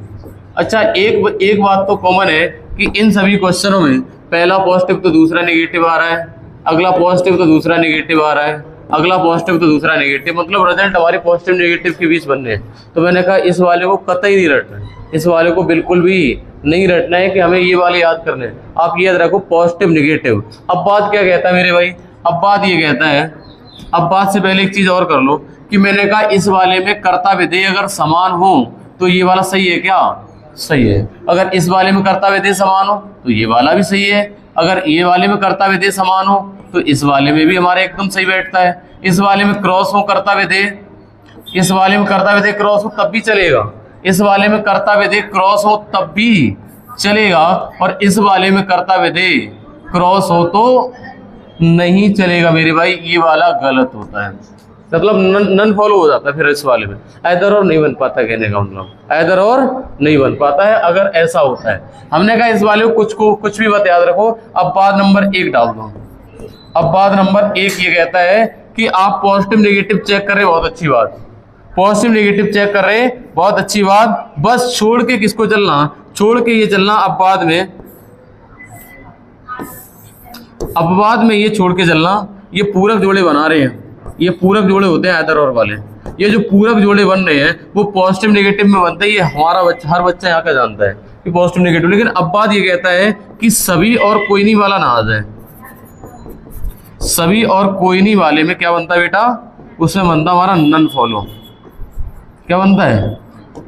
अच्छा, एक बात तो कॉमन है कि इन सभी क्वेश्चनों में पहला पॉजिटिव तो दूसरा नेगेटिव आ रहा है, अगला पॉजिटिव तो दूसरा नेगेटिव आ रहा है, अगला पॉजिटिव तो दूसरा नेगेटिव, मतलब रिजल्ट हमारे पॉजिटिव नेगेटिव के बीच बनने हैं। तो मैंने कहा इस वाले को कतई नहीं रटना है, इस वाले को बिल्कुल भी नहीं रटना है कि हमें ये वाले याद करने हैं। आप याद रखो पॉजिटिव नेगेटिव। अब बात क्या कहता है मेरे भाई, अब बात ये कहता है, अब बात से पहले एक चीज और कर लो कि मैंने कहा इस वाले में कर्ता विधेय अगर समान हो तो ये वाला सही है क्या? सही है। अगर इस वाले में कर्ता विधेय समान हो तो ये वाला भी सही है। अगर ये वाले में कर्ता विधेय समान हो तो इस वाले में भी हमारा एकदम सही बैठता है। इस वाले में क्रॉस हो कर्ता विधेय, इस वाले में कर्ता विधेय क्रॉस हो तब भी चलेगा, इस वाले में कर्ता विधेय क्रॉस हो तब भी चलेगा, और इस वाले में कर्ता विधेय क्रॉस हो तो नहीं चलेगा मेरे भाई, ये वाला गलत होता है, मतलब नन फॉलो हो जाता है। फिर इस वाले में आइदर और नहीं बन पाता, कहने का मतलब आइदर और नहीं बन पाता है अगर ऐसा होता है। हमने कहा इस वाले को कुछ भी मत याद रखो। अब बात नंबर 1 डाल दो। अब बात नंबर 1 ये कहता है कि आप पॉजिटिव नेगेटिव चेक कर रहे, बहुत अच्छी बात, पॉजिटिव नेगेटिव चेक कर रहे, बहुत अच्छी बात। बस छोड़ के किसको चलना, छोड़ के ये चलना। अब बाद में ये छोड़ के चलना, ये पूरक जोड़े बना रहे हैं, ये पूरक जोड़े होते हैं आइदर और वाले। ये जो पूरक जोड़े बन रहे हैं वो पॉजिटिव नेगेटिव में बनते हैं, ये हमारा बच्चा, हर बच्चा यहाँ का जानता है कि पॉजिटिव नेगेटिव। लेकिन अब बात ये कहता है कि सभी और कोई नहीं वाला ना आ जाए। सभी और कोई नहीं वाले में क्या बनता है बेटा, उसमें बनता हमारा नन फॉलो। क्या बनता है?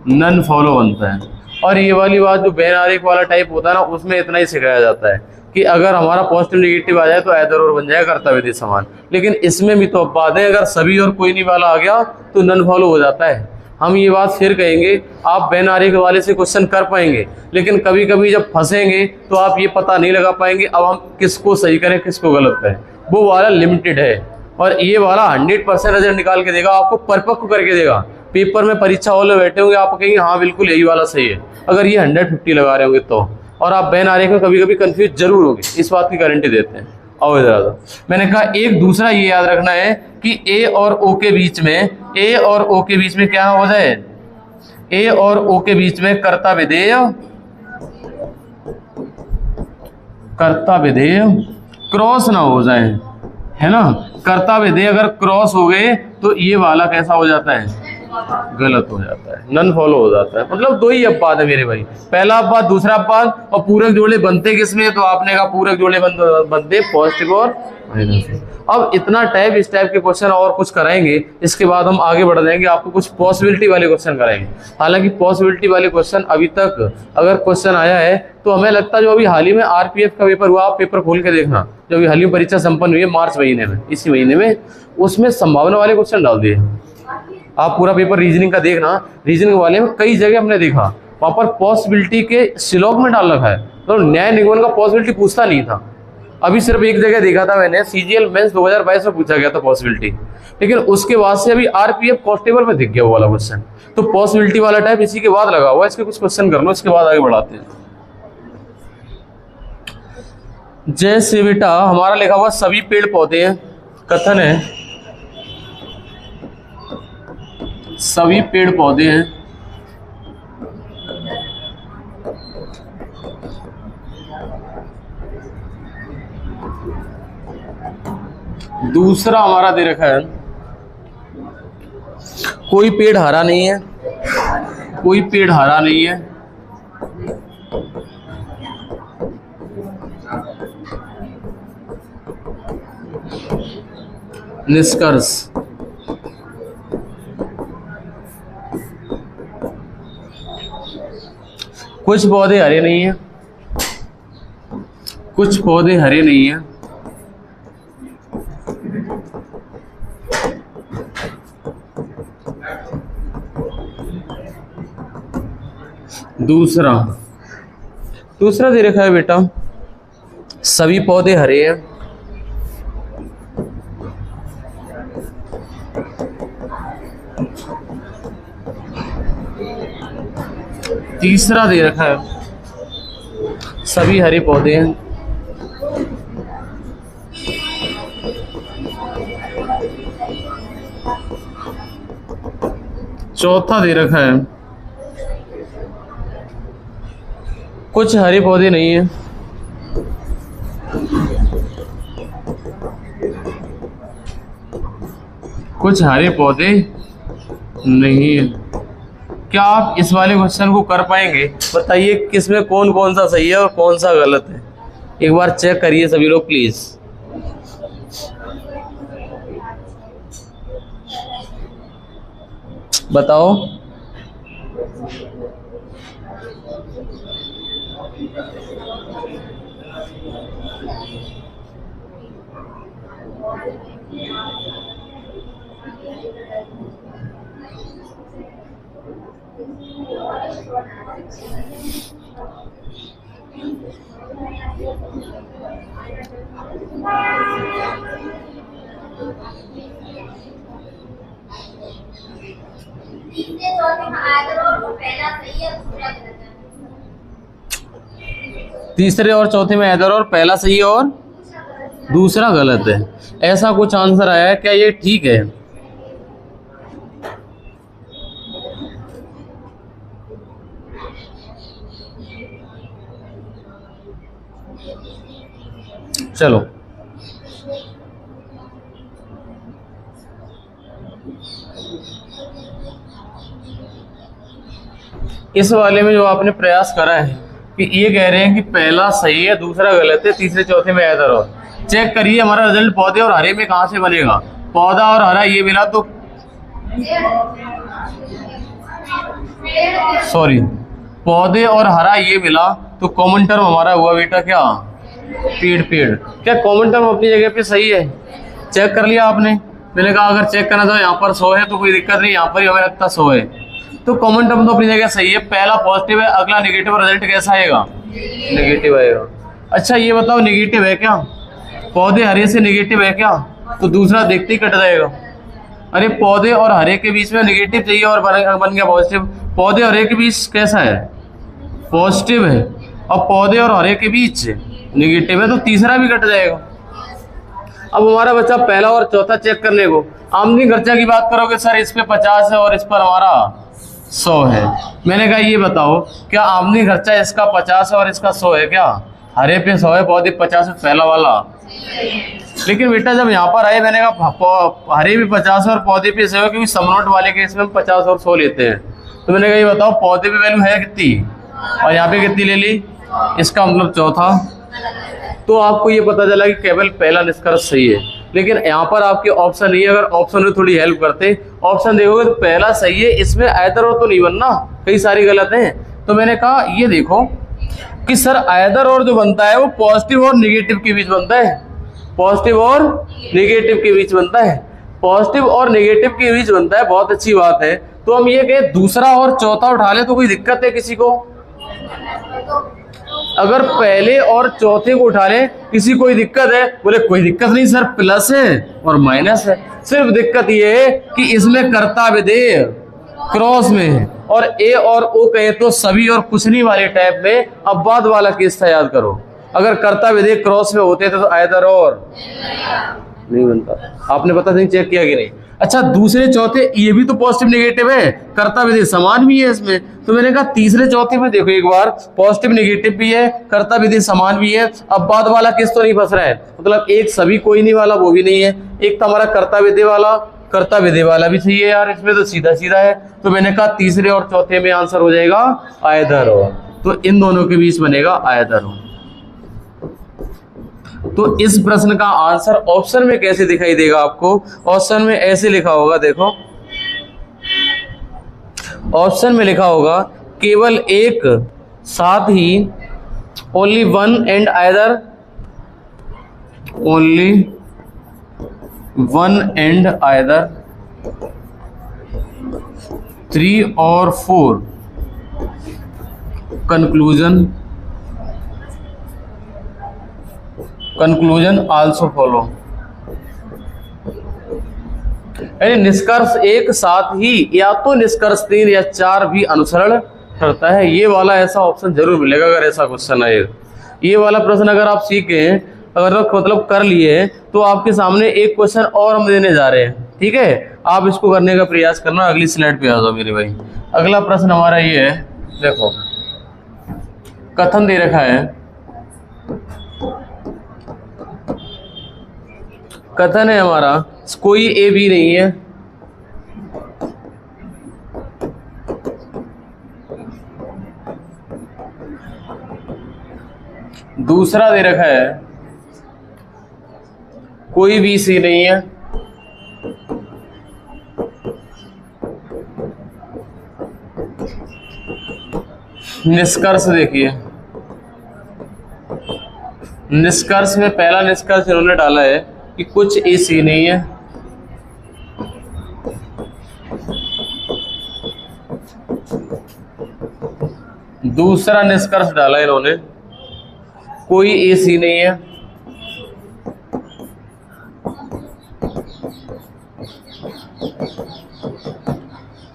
नन फॉलो बनता है। और ये वाली बात जो बेन आरेख वाला टाइप होता है ना, उसमें इतना ही सिखाया जाता है कि अगर हमारा पॉजिटिव नेगेटिव आ जाए तो आइदर और बन जाएगा कर्ता विधेय समान। लेकिन इसमें भी तो अब बात है, अगर सभी और कोई नहीं वाला आ गया तो नन फॉलो हो जाता है। हम ये बात फिर कहेंगे, आप बेन आरेख वाले से क्वेश्चन कर पाएंगे, लेकिन कभी कभी जब फंसेंगे तो आप ये पता नहीं लगा पाएंगे अब हम किसको सही करें किसको गलत करें। वो वाला लिमिटेड है और ये वाला 100% रिजल्ट निकाल के देगा, आपको परिपक्व करके देगा। पेपर में परीक्षा हॉल में बैठे होंगे, आप कहेंगे हाँ बिल्कुल यही वाला सही है, अगर ये 150 लगा रहे होंगे तो। और आप बेन आरेख में कभी कभी कंफ्यूज जरूर होंगे, इस बात की गारंटी देते हैं। आओ इधर आ जाओ। मैंने कहा एक दूसरा ये याद रखना है कि ए और ओ के बीच में, ए और ओ के बीच में क्या हो जाए, ए और ओ के बीच में कर्ता विधेय क्रॉस ना हो जाए, है ना। कर्ता विधेय अगर क्रॉस हो गए तो ये वाला कैसा हो जाता है, गलत हो जाता है, नन फॉलो हो जाता है। मतलब दो ही अपवाद है मेरे भाई, पहला अपवाद दूसरा अपवाद। और पूरक जोड़े बनते किसमें, तो आपने कहा पूरक जोड़े बनते पॉजिटिव और माइनस। अब इतना टाइप इस टाइप के क्वेश्चन और कुछ कराएंगे, इसके बाद हम आगे बढ़ जाएंगे, आपको कुछ पॉसिबिलिटी वाले क्वेश्चन कराएंगे। हालांकि पॉसिबिलिटी वाले क्वेश्चन अभी तक अगर क्वेश्चन आया है तो हमें लगता है जो अभी हाल ही में आरपीएफ का पेपर हुआ, आप पेपर खोल के देखना, जो अभी हाल ही में परीक्षा संपन्न हुई है मार्च महीने में, इसी महीने में, उसमें संभावना वाले क्वेश्चन डाल दिए। आप पूरा पेपर रीजनिंग का देखना, रीजनिंग वाले में कई जगह हमने देखा वहां पर पॉसिबिलिटी के श्लोक में डाल रखा है, तो न्याय निगमन का पॉसिबिलिटी पूछता नहीं था। अभी सिर्फ एक जगह देखा था मैंने, सीजीएल मेंस 2022 में पूछा गया था पॉसिबिलिटी, लेकिन उसके बाद से अभी आरपीएफ कांस्टेबल में दिख गया वो वाला क्वेश्चन। तो पॉसिबिलिटी वाला टाइप इसी के बाद लगा हुआ है, इसके कुछ क्वेश्चन कर लो, इसके बाद आगे बढ़ाते हैं। जैसे बेटा हमारा लिखा हुआ सभी पेड़ पौधे हैं, कथन है सभी पेड़ पौधे हैं दूसरा हमारा दे रखा है कोई पेड़ हरा नहीं है, कोई पेड़ हरा नहीं है, निष्कर्ष कुछ पौधे हरे नहीं है, कुछ पौधे हरे नहीं है, दूसरा दे रखा है बेटा सभी पौधे हरे हैं, तीसरा दे रखा है सभी हरे पौधे हैं, चौथा दे रखा है कुछ हरे पौधे नहीं है, कुछ हरे पौधे नहीं है। क्या आप इस वाले क्वेश्चन को कर पाएंगे? बताइए किसमें कौन कौन सा सही है और कौन सा गलत है, एक बार चेक करिए सभी लोग प्लीज। बताओ। तीसरे और चौथे में ऐदर और पहला सही है और दूसरा गलत है, ऐसा कुछ आंसर आया है। क्या ये ठीक है? चलो इस वाले में जो आपने प्रयास करा है कि ये कह रहे हैं कि पहला सही है दूसरा गलत है, तीसरे चौथे में ऐदर और। चेक करिए हमारा रिजल्ट पौधे और हरे में कहां से बनेगा। पौधा और हरा ये मिला तो सॉरी पौधे और हरा ये मिला तो कॉमन टर्म हमारा हुआ बेटा क्या? पेड़। पेड़ क्या कॉमन टर्म अपनी जगह पे सही है? चेक कर लिया आपने? मैंने कहा अगर चेक करना था यहाँ पर 100 है तो कोई दिक्कत नहीं, यहाँ पर ही हमें लगता 100 है, तो कॉमन टर्म तो अपनी जगह सही है। पहला पॉजिटिव है, अगला नेगेटिव, रिजल्ट कैसा आएगा? नेगेटिव आएगा। अच्छा ये बताओ नेगेटिव है क्या? पौधे हरे से नेगेटिव है क्या? तो दूसरा देखते ही कट जाएगा। अरे पौधे और हरे के बीच में नेगेटिव चाहिए और बन गया पॉजिटिव। पौधे हरे के बीच कैसा है? पॉजिटिव है, और पौधे और हरे के बीच नेगेटिव है, तो तीसरा भी कट जाएगा। अब हमारा बच्चा पहला और चौथा चेक करने को। आमदनी खर्चा की बात करोगे सर इस पे 50 है और इस पर हमारा 100 है। मैंने कहा ये बताओ क्या आमदनी खर्चा इसका 50 है और इसका 100 है क्या? हरे पे 100 है, पौधे 50 है, पहला वाला। लेकिन बेटा जब यहाँ पर आए मैंने कहा हरे भी 50 है और पौधे पे 100 है, क्योंकि समनोट वाले केस में हम 50 और 100 लेते हैं। तो मैंने कहा ये बताओ पौधे पे वैल्यू है कितनी और यहाँ पे कितनी ले ली, इसका मतलब चौथा। तो आपको ये पता चला कि केवल पहला निष्कर्ष सही है। लेकिन यहाँ पर आपके ऑप्शन नहीं है, अगर ऑप्शन में थोड़ी हेल्प करते, ऑप्शन देखोगे तो पहला सही है, इसमें आयदर और तो नहीं बनना, कई सारी गलत हैं। तो मैंने कहा ये देखो कि सर आयदर और जो बनता है वो पॉजिटिव और निगेटिव के बीच बनता है, पॉजिटिव और निगेटिव के बीच बनता है, पॉजिटिव और निगेटिव के बीच बनता है। बहुत अच्छी बात है। तो हम ये कहें दूसरा और चौथा उठा ले तो कोई दिक्कत है किसी को? अगर पहले और चौथे को उठा ले किसी कोई दिक्कत है? बोले कोई दिक्कत नहीं सर, प्लस है और माइनस है। सिर्फ दिक्कत ये है कि इसमें कर्ता विधेय क्रॉस में है और ए और ओ कहे तो सभी और कुछ नहीं वाले टाइप में। अब बाद वाला केस था, याद करो, अगर कर्ता विधेय क्रॉस में होते तो आयदर और नहीं बनता। आपने पता नहीं चेक किया कि नहीं? अच्छा दूसरे चौथे ये भी तो पॉजिटिव नेगेटिव है, कर्ता विधेय समान भी है इसमें। तो मैंने कहा तीसरे चौथे में देखो एक बार, पॉजिटिव नेगेटिव भी है, कर्ता विधेय समान भी है। अब बाद वाला केस तो नहीं फंस रहा है, मतलब एक सभी कोई नहीं वाला वो भी नहीं है, एक तो हमारा कर्ता विधेय वाला, कर्ता विधेय वाला भी सही है यार, इसमें तो सीधा सीधा है। तो मैंने कहा तीसरे और चौथे में आंसर हो जाएगा आयदर और। तो इन दोनों के बीच बनेगा आयदर और। तो इस प्रश्न का आंसर ऑप्शन में कैसे दिखाई देगा आपको? ऑप्शन में ऐसे लिखा होगा, देखो ऑप्शन में लिखा होगा केवल एक साथ ही, only one end either, only one end either, 3 और 4 कंक्लूजन आल्सो फॉलो। यानी निष्कर्ष एक साथ ही या तो निष्कर्ष 3 या 4 भी अनुसरण करता है। ये वाला ऐसा ऑप्शन जरूर मिलेगा अगर ऐसा क्वेश्चन आए। ये वाला प्रश्न अगर आप सीखे, अगर मतलब कर लिए, तो आपके सामने एक क्वेश्चन और हम देने जा रहे हैं, ठीक है? आप इसको करने का प्रयास करना। अगली स्लाइड पे आ जाओ मेरे भाई। अगला प्रश्न हमारा ये है, देखो कथन दे रखा है, कथन है हमारा कोई ए बी नहीं है, दूसरा दे रखा है कोई बी सी नहीं है, निष्कर्ष देखिए, निष्कर्ष में पहला निष्कर्ष इन्होंने डाला है कि कुछ ए सी नहीं है, दूसरा निष्कर्ष डाला इन्होंने कोई ए सी नहीं है,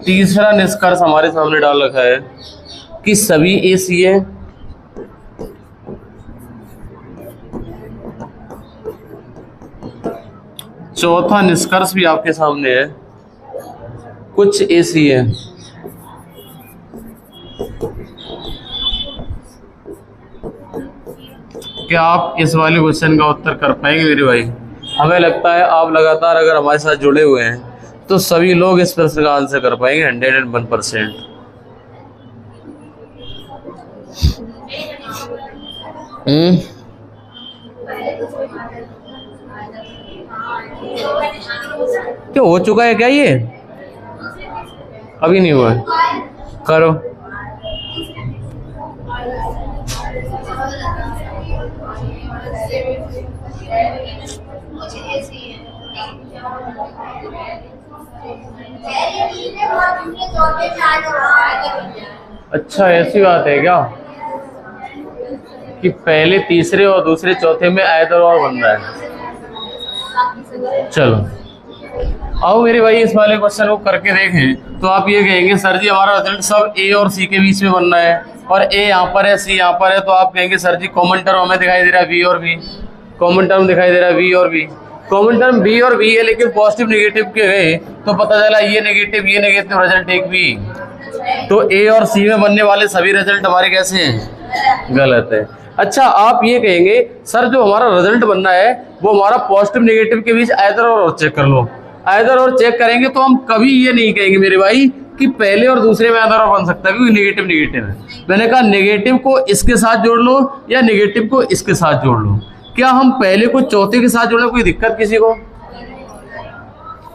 तीसरा निष्कर्ष हमारे सामने डाल रखा है कि सभी ए सी है, चौथा निष्कर्ष भी आपके सामने है कुछ ए सी है। क्या आप इस वाले क्वेश्चन का उत्तर कर पाएंगे मेरे भाई? हमें लगता है आप लगातार अगर हमारे साथ जुड़े हुए हैं तो सभी लोग इस प्रश्न का आंसर कर पाएंगे 101%। क्यों हो चुका है क्या ये? अभी नहीं हुआ है, करो। अच्छा ऐसी बात है क्या कि पहले तीसरे और दूसरे चौथे में आयतर और बन रहा है? चलो आओ मेरे भाई इस वाले क्वेश्चन को करके देखें तो आप ये कहेंगे सर जी हमारा रिजल्ट सब ए और सी के बीच में बनना है और ए यहाँ पर है सी यहाँ पर है, तो आप कहेंगे सर जी कॉमन टर्म हमें दिखाई दे रहा है बी और बी, कॉमन टर्म दिखाई दे रहा है बी और बी, कॉमन टर्म बी और बी है लेकिन पॉजिटिव नेगेटिव के गए तो पता चला ये नेगेटिव रिजल्ट एक भी तो ए और सी में बनने वाले सभी रिजल्ट हमारे कैसे हैं? गलत है। अच्छा, आप ये कहेंगे सर जो हमारा रिजल्ट बनना है वो हमारा पॉजिटिव नेगेटिव के बीच आइदर और चेक कर लो। आइदर और चेक करेंगे तो हम कभी ये नहीं कहेंगे मेरे भाई कि पहले और दूसरे में आइदर और बन सकता है, क्योंकि नेगेटिव नेगेटिव है। मैंने कहा नेगेटिव को इसके साथ जोड़ लो या नेगेटिव को इसके साथ जोड़ लो। क्या हम पहले को चौथे के साथ जोड़े, कोई दिक्कत किसी को?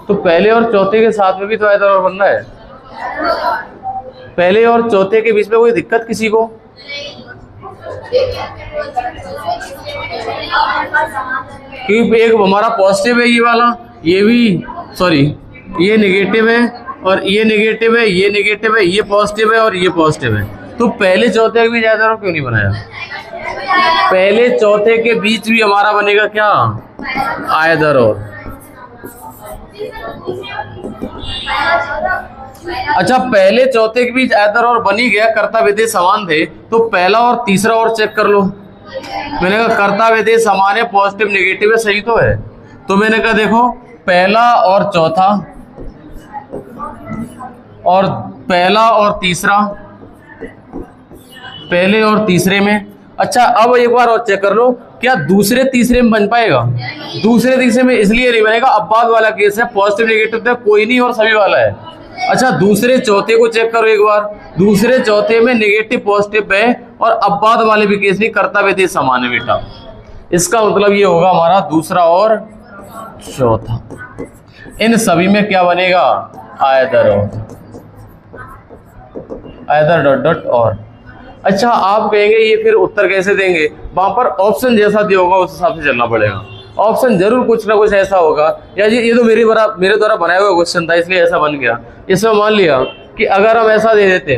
तो पहले और चौथे के साथ में भी तो आइदर और बनना है। पहले और चौथे के बीच में कोई दिक्कत किसी को? क्योंकि एक हमारा पॉजिटिव है ये वाला, ये भी सॉरी ये नेगेटिव है और ये नेगेटिव है, ये नेगेटिव है, ये पॉजिटिव है और ये पॉजिटिव है। तो पहले चौथे के बीच आइदर और क्यों नहीं बनाया? पहले चौथे के बीच भी हमारा बनेगा क्या? आइदर और। अच्छा, पहले चौथे के बीच आइदर और बनी गया, कर्ता विधेय समान थे, तो पहला और तीसरा और चेक कर लो। मैंने कहा कर्ता विधेय समान है, पॉजिटिव नेगेटिव है, सही तो है। तो मैंने कहा देखो पहला और चौथा और पहला और तीसरा, पहले और तीसरे में। अच्छा, अब एक बार और चेक कर लो, क्या दूसरे तीसरे में बन पाएगा? दूसरे तीसरे में इसलिए नहीं बनेगा, अपवाद वाला केस है, पॉजिटिव नेगेटिव तो कोई नहीं और सभी वाला है। अच्छा, दूसरे चौथे को चेक करो एक बार, दूसरे चौथे में नेगेटिव पॉजिटिव है और अपवाद वाले भी केस नहीं, कर्ता विधेय समान है बेटा। इसका मतलब ये होगा हमारा दूसरा और चौथा, इन सभी में क्या बनेगा? आइदर और, आइदर डॉट डॉट और। अच्छा, आप कहेंगे ये फिर उत्तर कैसे देंगे? वहां पर ऑप्शन जैसा दिया होगा उस हिसाब से चलना पड़ेगा। ऑप्शन जरूर कुछ ना कुछ ऐसा होगा, या ये तो मेरे द्वारा बनाया हुआ क्वेश्चन था इसलिए ऐसा बन गया। इसमें मान लिया कि अगर हम ऐसा दे देते,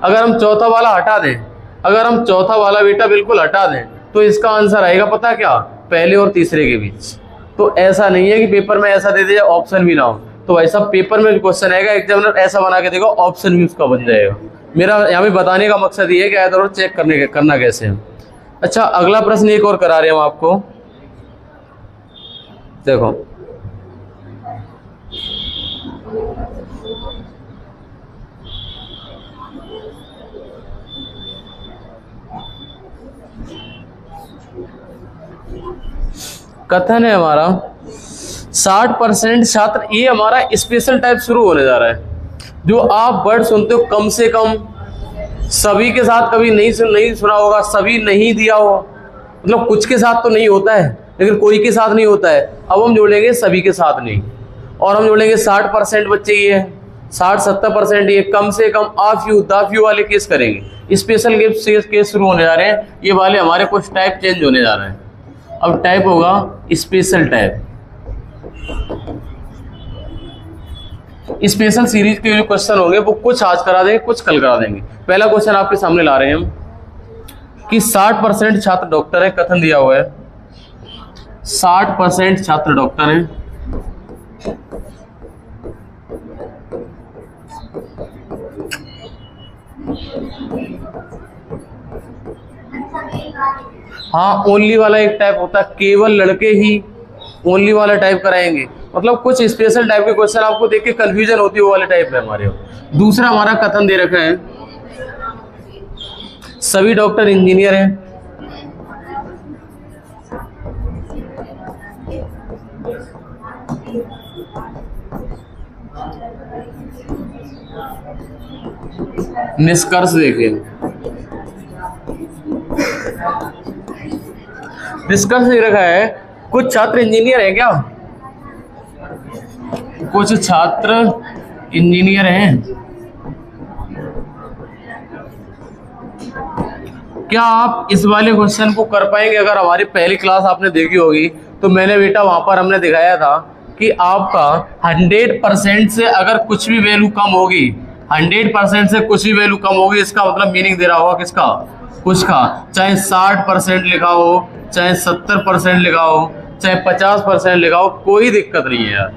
अगर हम चौथा वाला हटा दें, अगर हम चौथा वाला बेटा बिल्कुल हटा दें, तो इसका आंसर आएगा पता क्या? पहले और तीसरे के बीच। तो ऐसा नहीं है कि पेपर में ऐसा दे दिया ऑप्शन भी ना हो, तो ऐसा पेपर में क्वेश्चन आएगा, एग्जामिनर ऐसा बना के देगा ऑप्शन भी उसका बन जाएगा। मेरा यहाँ पे बताने का मकसद ये है कि आइदर और चेक करना कैसे है। अच्छा, अगला प्रश्न एक और करा रहे हैं हम आपको, देखो कथन है हमारा 60% छात्र, ये हमारा स्पेशल टाइप शुरू होने जा रहा है। जो आप वर्ड सुनते हो कम से कम, सभी के साथ कभी नहीं सुना होगा, सभी नहीं दिया हो, मतलब कुछ के साथ तो नहीं होता है लेकिन कोई के साथ नहीं होता है। अब हम जोड़ेंगे सभी के साथ नहीं, और हम जोड़ेंगे 60% बच्चे ये है, 60-70% ये, कम से कम आ फ्यू द फ्यू वाले केस करेंगे। स्पेशल केस शुरू होने जा रहे हैं, ये वाले हमारे कुछ टाइप चेंज होने जा रहे हैं। अब टाइप होगा स्पेशल टाइप। स्पेशल सीरीज के जो क्वेश्चन होंगे वो कुछ आज करा देंगे, कुछ कल करा देंगे। पहला क्वेश्चन आपके सामने ला रहे हैं हम कि 60% छात्र डॉक्टर है, कथन दिया हुआ है 60% छात्र डॉक्टर हैं, हाँ ओनली वाला एक टाइप होता है, केवल लड़के ही ओनली वाला टाइप कराएंगे। मतलब कुछ स्पेशल टाइप के क्वेश्चन आपको देख के कंफ्यूजन होती है, वो वाले टाइप है हमारे। दूसरा हमारा कथन दे रखा है सभी डॉक्टर इंजीनियर हैं, निष्कर्ष देखिए, निष्कर्ष दे रखा है कुछ छात्र इंजीनियर हैं क्या? कुछ छात्र इंजीनियर हैं। क्या आप इस वाले क्वेश्चन को कर पाएंगे? अगर हमारी पहली क्लास आपने देखी होगी तो मैंने बेटा वहां पर हमने दिखाया था कि आपका 100% से अगर कुछ भी वैल्यू कम होगी, 100% से कुछ भी वैल्यू कम होगी, इसका मतलब मीनिंग दे रहा होगा किसका? कुछ का। चाहे 60% लिखा हो, चाहे 70% लिखा हो, चाहे 50% लिखा हो, कोई दिक्कत नहीं है यार।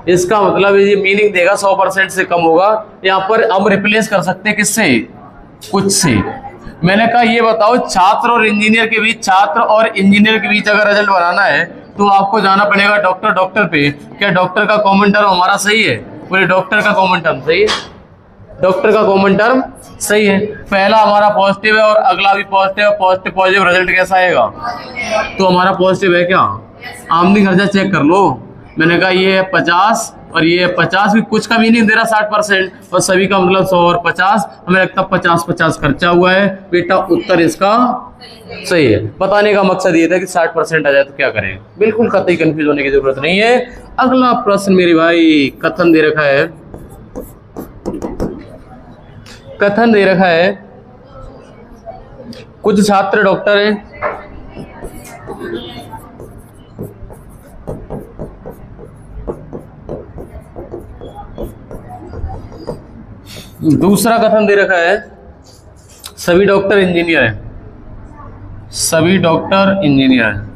इसका मतलब ये मीनिंग देगा 100% से कम होगा। यहाँ पर हम रिप्लेस कर सकते हैं किससे? कुछ से। मैंने कहा ये बताओ छात्र और इंजीनियर के बीच, छात्र और इंजीनियर के बीच अगर रिजल्ट बनाना है तो आपको जाना पड़ेगा डॉक्टर पे। क्या डॉक्टर का कॉमन टर्म हमारा सही है? बोले डॉक्टर का कॉमन टर्म सही है। डॉक्टर का कॉमन टर्म सही है। पहला हमारा पॉजिटिव है और अगला भी पॉजिटिव है, पॉजिटिव पॉजिटिव रिजल्ट कैसा आएगा? तो हमारा पॉजिटिव है क्या? आमदनी खर्चा चेक कर लो। मैंने कहा ये है 50 और ये 50 भी कुछ का मीनिंग दे रहा 60% और सभी का मतलब 100 और 50, हमें लगता 50-50 खर्चा हुआ है। बेटा उत्तर इसका सही है। बताने का मकसद ये था कि 60% आ जाए तो क्या करें। बिल्कुल कतई कंफ्यूज होने की जरूरत नहीं है। अगला प्रश्न मेरे भाई, कथन दे रखा है, कथन दे रखा है कुछ छात्र डॉक्टर हैं, दूसरा कथन दे रखा है सभी डॉक्टर इंजीनियर हैं, सभी डॉक्टर इंजीनियर हैं।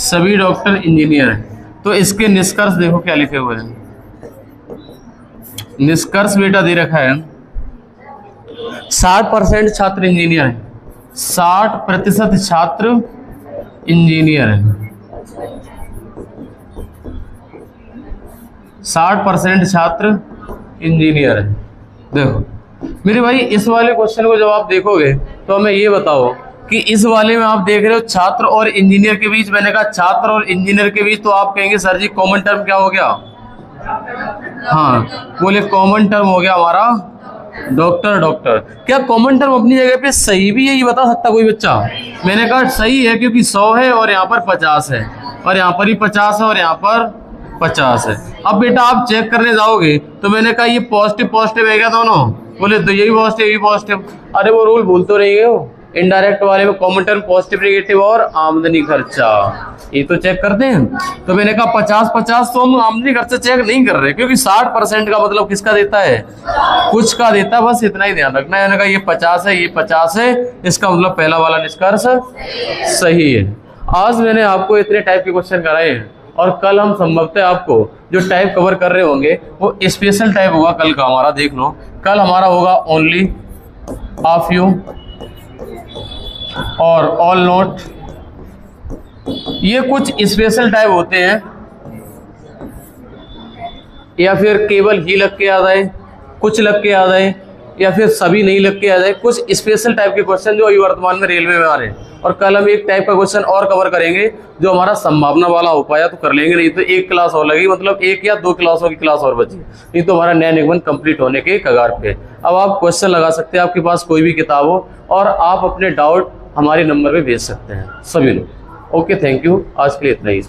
सभी डॉक्टर इंजीनियर हैं। तो इसके निष्कर्ष देखो क्या लिखे हुए हैं। निष्कर्ष बेटा दे रखा है 60% छात्र इंजीनियर हैं, 60% छात्र इंजीनियर हैं, 60% छात्र इंजीनियर हैं। देखो मेरे भाई इस वाले क्वेश्चन को जब आप देखोगे तो हमें ये बताओ कि इस वाले में आप देख रहे हो छात्र और इंजीनियर के बीच, मैंने कहा छात्र और इंजीनियर के बीच, तो आप कहेंगे सर जी कॉमन टर्म क्या हो गया? हाँ बोले कॉमन टर्म हो गया हमारा डॉक्टर। डॉक्टर क्या कॉमन टर्म अपनी जगह पे सही भी है, ये बता सकता कोई बच्चा? मैंने कहा सही है क्योंकि 100 है और यहाँ पर 50 है और यहाँ पर ही 50 है और यहाँ पर 50 है। अब बेटा आप चेक करने जाओगे तो मैंने कहा ये पॉजिटिव पॉजिटिव है क्या दोनों? बोले तो यही पॉजिटिव यही पॉजिटिव। अरे वो रूल भूल तो नहीं गए हो, इनडायरेक्ट वाले में कॉमन टर्म पॉजिटिव नेगेटिव और आमदनी खर्चा, ये तो चेक करते हैं। तो मैंने कहा 50-50 तो हम आमदनी खर्चा चेक नहीं कर रहे क्योंकि 60% का मतलब किसका देता है? कुछ का देता है, बस इतना ही ध्यान रखना है। मैंने कहा ये 50 है ये 50 है, इसका मतलब पहला वाला निष्कर्ष सही है। आज मैंने आपको इतने टाइप के क्वेश्चन कराए हैं और कल हम संभवतः आपको जो टाइप कवर कर रहे होंगे वो स्पेशल टाइप होगा कल का हमारा। देख लो कल हमारा होगा ओनली, आ फ्यू और ऑल नोट। ये कुछ स्पेशल टाइप होते हैं या फिर केवल ही लग के आ जाए, कुछ लग के आ जाए या फिर सभी नहीं लग के आ जाए। कुछ स्पेशल टाइप के क्वेश्चन जो अभी वर्तमान में रेलवे में आ रहे हैं। और कल हम एक टाइप का क्वेश्चन और कवर करेंगे जो हमारा संभावना वाला हो पाया तो कर लेंगे, नहीं तो एक क्लास और लगेगी, मतलब 1 या 2 क्लासों की क्लास और बची, नहीं तो हमारा नया निगमन कंप्लीट होने के कगार पे। अब आप क्वेश्चन लगा सकते हैं, आपके पास कोई भी किताब हो, और आप अपने डाउट हमारे नंबर पे भेज सकते हैं सभी लोग। ओके थैंक यू, आज के लिए इतना ही।